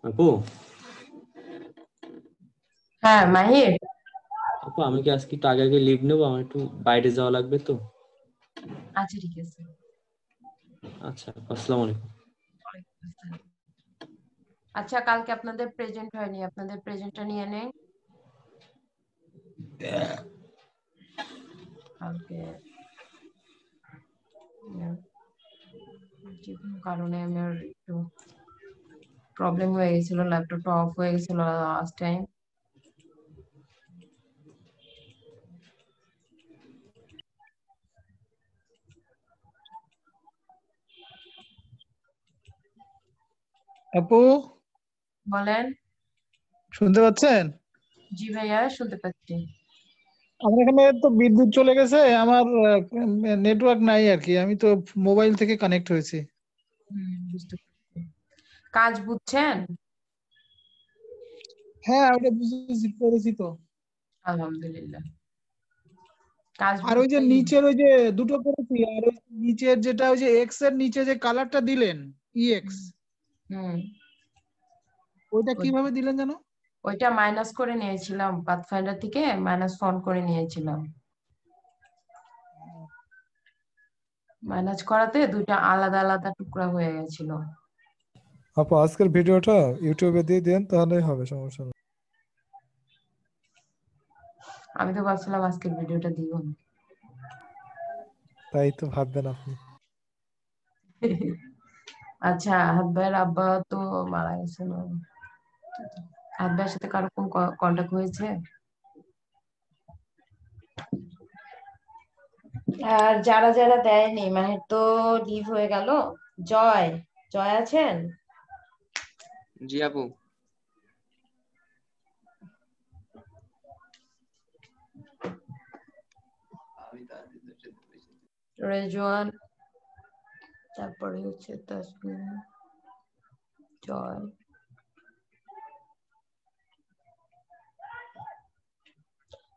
আপু হ্যাঁ মাহির, আপু আমি কি আজকে একটু আগে আগে লিভ নেবো? আমার একটু বাইরে যাওয়া লাগবে তো। আচ্ছা ঠিক আছে। আচ্ছা, আসসালামু আলাইকুম। আচ্ছা কালকে আপনাদের প্রেজেন্ট হয়নি, আপনাদের প্রেজেন্টটা নিয়ে নেন কালকে। যে কোনো কারণে আমার একটু প্রবলেম হয়ে গেছিল, ল্যাপটপটা অফ হয়ে গেছিল লাস্ট টাইম। আপু বলেন। শুনতে পাচ্ছেন? জি ভাইয়া শুনতে পাচ্ছি। আমার এখানে তো বিদ্যুৎ চলে গেছে, আমার নেটওয়ার্ক নাই আর কি, আমি তো মোবাইল থেকে কানেক্ট হয়েছি। বুঝতে পারছি। কাজ বুঝছেন? হ্যাঁ ওটা বুঝেছি, পড়েছি তো। আলহামদুলিল্লাহ। কাজ আর ওই যে বুঝতেই নিচের ওই যে দুটো করেছি, আর ওই নিচের যেটা ওই যে এক্স এর নিচে যে কালারটা দিলেন ইএক্স, ওইটা কিভাবে দিলেন জানো? ওইটা মাইনাস করে নিয়েছিলাম, পাথফাইন্ডার থেকে মাইনাস ফন্ট করে নিয়েছিলাম। মাইনাস করাতে দুইটা আলাদা আলাদা টুকরা হয়ে গেছিল। আপু আজকের ভিডিওটা ইউটিউবে দিয়ে দেন, তাহলেই হবে, সমস্যা নেই। আমি তো ভাবছিলাম আজকের ভিডিওটা দিব না। তাই তো ভাববেন আপনি। আচ্ছা হাত ভাইয়ের আব্বা তো মারা গেছিল, হাত ভাইয়ের সাথে কারো কোন কন্টাক্ট হয়েছে? আর যারা যারা দেয়নি, মানে তো লিভ হয়ে গেল। জয়, জয় আছেন? জি আপু। রেজওয়ান, তারপরে হচ্ছে তাসমিন, জয়।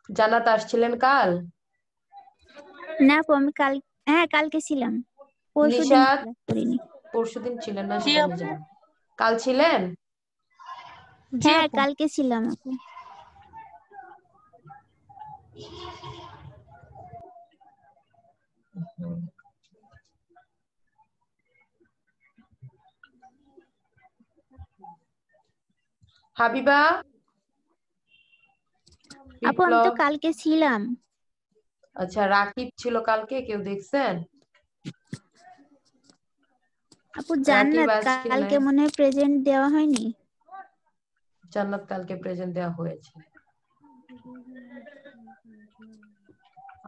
জান্নাত আসছিলেন কাল? না আপু আমি কালকে ছিলাম, পরশুদিন নিশাত ক্লাস করিনি। পরশুদিন ছিলেন না সেটা আমি জানি, কাল ছিলেন? হ্যাঁ কালকে ছিলাম আপু। হাবিবা, আপু আমি তো কালকে ছিলাম। আচ্ছা রাকিব ছিল কালকে, কেউ দেখছেন? আপু জান্নাত আসছে কালকে নাই? মনে হয় প্রেজেন্ট দেওয়া হয়নি। জান্নাত কালকে প্রেজেন্ট দেওয়া হয়েছে।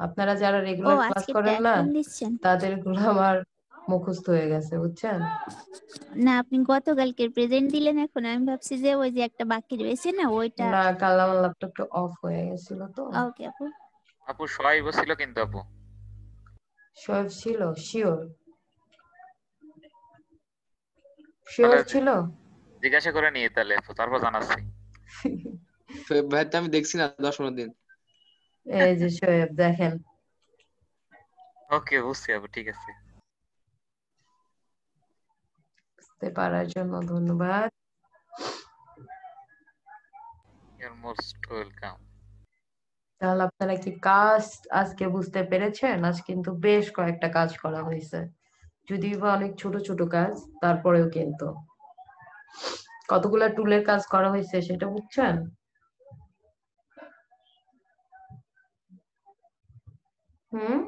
আপনারা যারা ও রেগুলার ক্লাস আজকে করেন ট্যাগ না, কোন দিচ্ছেন? তাদের গুলো আমার মুখস্থ হয়ে গেছে, বুঝছেন? না আপনি গতকালকের প্রেজেন্ট দিলেন, এখন আমি ভাবছি যে ওই যে একটা বাকি রয়েছে না ওইটা। না কাল আমার ল্যাপটপটা অফ হয়ে গেছিল তো। ওকে আপু। আপু সোয়াইবও ছিল কিন্তু আপু। শোয়েব ছিল? শিওর? শিওর ছিল? জিজ্ঞাসা করে নিয়ে তাহলে আপু, তারপর জানাচ্ছি। শোয়েব ভাই তো আমি দেখছি না 10-15 দিন। এই যে শোয়েব দেখেন। ওকে, বুঝছি আপু, ঠিক আছে। বুঝতে পারার জন্য ধন্যবাদ। Your most welcome. তাহলে আপনারা কি কাজ আজকে বুঝতে পেরেছেন? আজ কিন্তু বেশ কয়েকটা কাজ করা হয়েছে, যদিও বা অনেক ছোট ছোট কাজ, তারপরেও কিন্তু কতগুলা টুলের কাজ করা হয়েছে সেটা বুঝছেন? হুম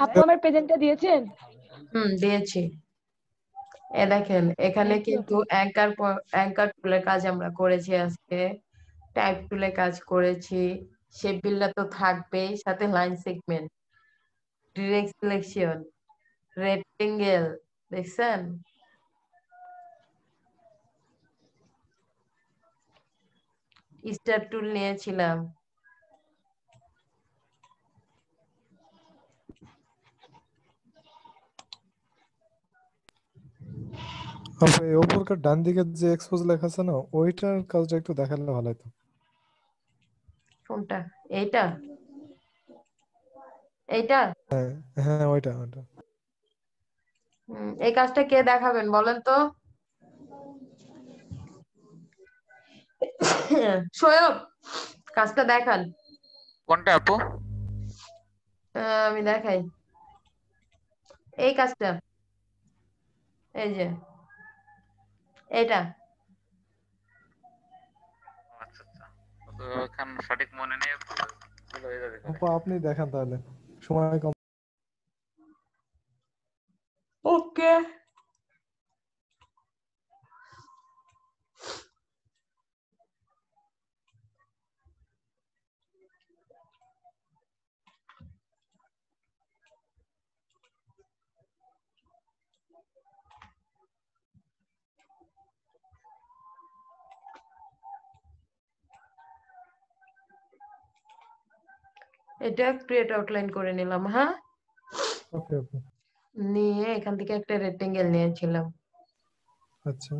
আপু আমার প্রেজেন্টটা দিয়েছেন? দিয়েছি। দেখেন এখানে Thank you, কিন্তু আপু। অ্যাঙ্কার টুলের কাজ আমরা করেছি আজকে, টাইপ টুলের কাজ করেছি, শেপ বিল্ডার তো থাকবেই, সাথে line segment, direct selection, rectangle, দেখছেন? স্টার টুল নিয়েছিলাম। আপু এই উপরকার ডান দিকে যে এক্সপোজ লেখা আছে না, ওইটার কাজটা একটু দেখালে ভালো হতো। কোনটা? এইটা? এইটা? হ্যাঁ হ্যাঁ, ওইটা ওইটা। এই কাজটা কে দেখাবেন বলেন তো? শোয়েব, কাজটা দেখান। কোনটা আপু? আমি দেখাই এই কাজটা, এই যে এটা। আচ্ছা আচ্ছা, তো এখন সঠিক মনে নেই, ভুল হয়ে যাবে। আপু আপনি দেখান তাহলে, সময় কম। ওকে। এটা ক্রিয়েট আউটলাইন করে নিলাম। হ্যাঁ, ওকে ওকে। নিয়ে এখান থেকে একটা রেক্টেঙ্গেল নিয়েছিলাম। আচ্ছা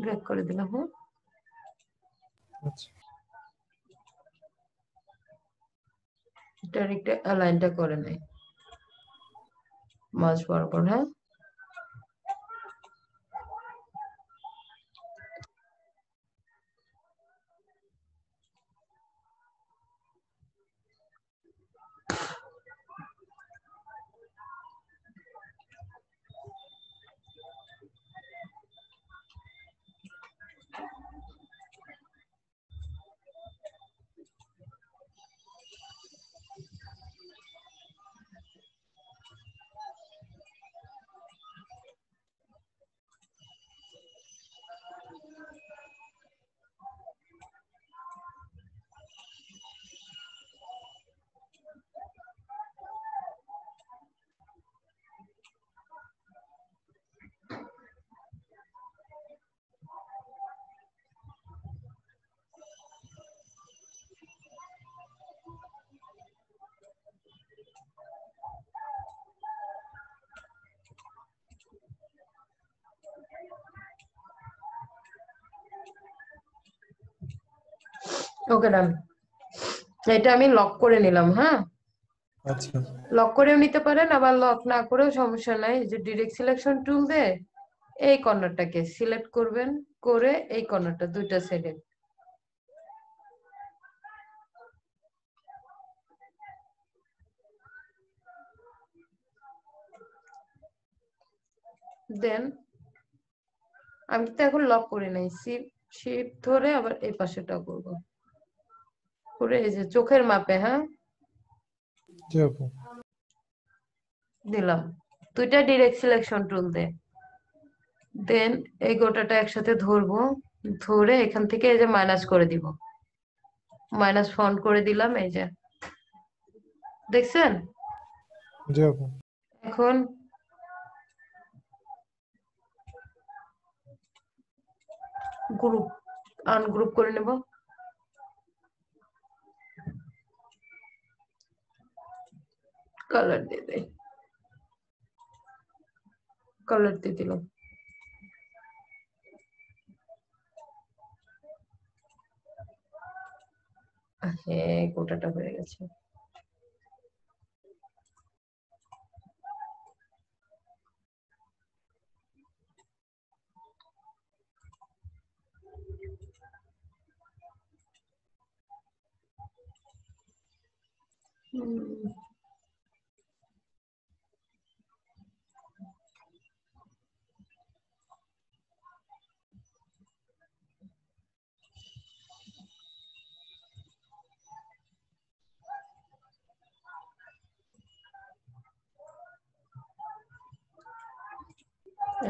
ব্রেক করে দিলাম। হ্যাঁ, আচ্ছা। ডাইরেক্ট অ্যালাইনটা করে নেই মাঝ বরাবর। হ্যাঁ, ওকে ডান। এটা আমি লক করে নিলাম। হ্যাঁ, আচ্ছা লক করেও নিতে পারেন, আবার লক না করেও সমস্যা নাই। যে ডিরেক্ট সিলেকশন টুল দিয়ে এই কর্নারটাকে সিলেক্ট করবেন, করে এই কর্নারটা দুইটা সিলেক্ট, দেন আমি তো এখন লক করে নাই, শিফট ধরে আবার এই পাশেটা করব, করে এই যে চোখের মাপে। হ্যাঁ, জি আপু। দিলাম দুইটা ডিরেক্ট সিলেকশন টুল দিয়ে। দেন এই গোটাটা একসাথে ধরবো, ধরে এখান থেকে এই যে মাইনাস করে দিব, মাইনাস ফন্ট করে দিলাম। এই যে দেখছেন? জি আপু। এখন গ্রুপ আনগ্রুপ করে নেব। কালার দিয়ে দেই, কালার দিয়ে দিলাম। হ্যাঁ, গোটাটা হয়ে গেছে।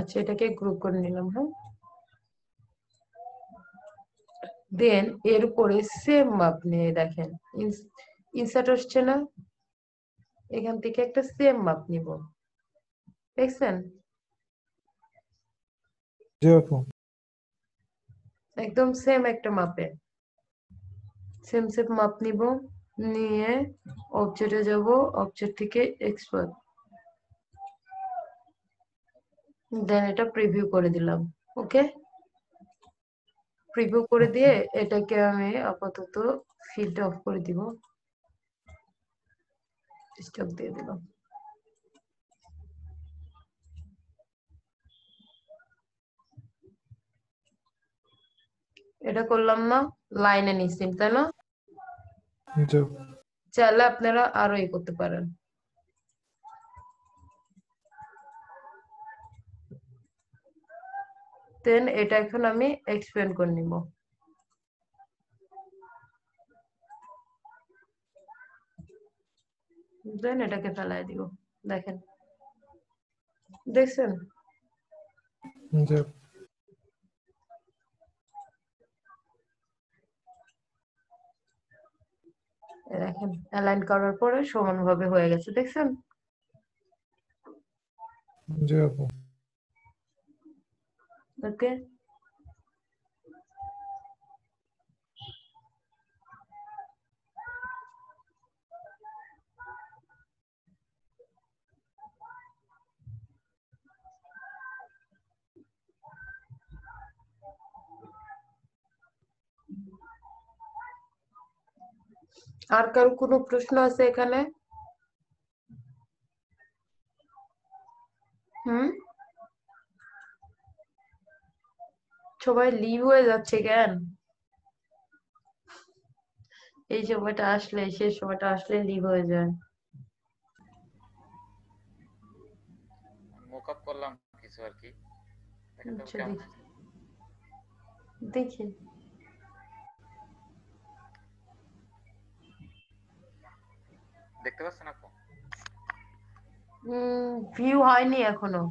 আচ্ছা, এটাকে গ্রুপ করে নিলাম। হ্যাঁ, দেন এর উপরে সেম মাপ নিয়ে দেখেন ইনসার্ট আসছে না, এখান থেকে একটা সেম মাপ নিব। দেখছেন? জি আপু। একদম সেম একটা মাপে সেম মাপ নিব, নিয়ে অবজেক্টে যাব, অবজেক্ট থেকে এক্সপোর্ট, দেন এটা প্রিভিউ করে দিলাম। ওকে, প্রিভিউ করে দিয়ে এটাকে আমি আপাতত ফিল্ড অফ করে দিব, স্টপ দিয়ে দিলাম। এটা করলাম না, লাইনে নিচ্ছেন তাই না? জি। চাইলে আপনারা আরো করতে পারেন। দেন এটা এখন আমি এক্সপ্যান্ড করে নিব। দেন এটাকে ফেলাই দিব। দেখেন, দেখছেন? জি। দেখেন অ্যালাইন করার পরে সমানভাবে হয়ে গেছে, দেখছেন? জি আপু। ওকে, আর কারো কোনো প্রশ্ন আছে এখানে? সবাই লিভ হয়ে যাচ্ছে কেন? এই সময়টা আসলে, শেষ সময়টা আসলে লিভ হয়ে যায়। মোকআপ করলাম কিছু আর কি, আচ্ছা, দেখি দেখতে পাচ্ছেন আপু? ভিউ হয়নি এখনো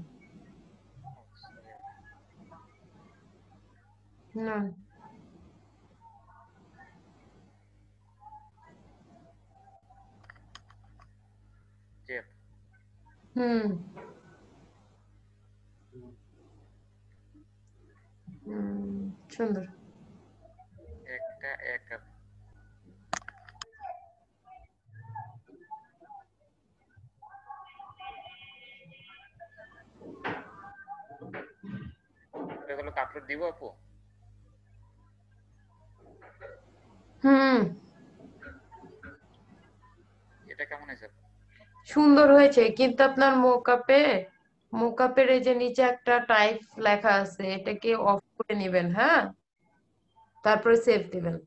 না। সুন্দর। একটা এগুলো আপলোড দিব আপু? এটা কেমন হয়েছে? সুন্দর হয়েছে, কিন্তু আপনার মোকআপের এই যে নিচে একটা টাইপ লেখা আছে, এটাকে অফ করে নেবেন। হ্যাঁ, তারপরে সেভ দিবেন।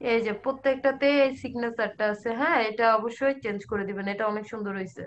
এই যে প্রত্যেকটাতে এই সিগনেচারটা আছে, হ্যাঁ, এটা অবশ্যই চেঞ্জ করে দিবেন, এটা অনেক সুন্দর হয়েছে।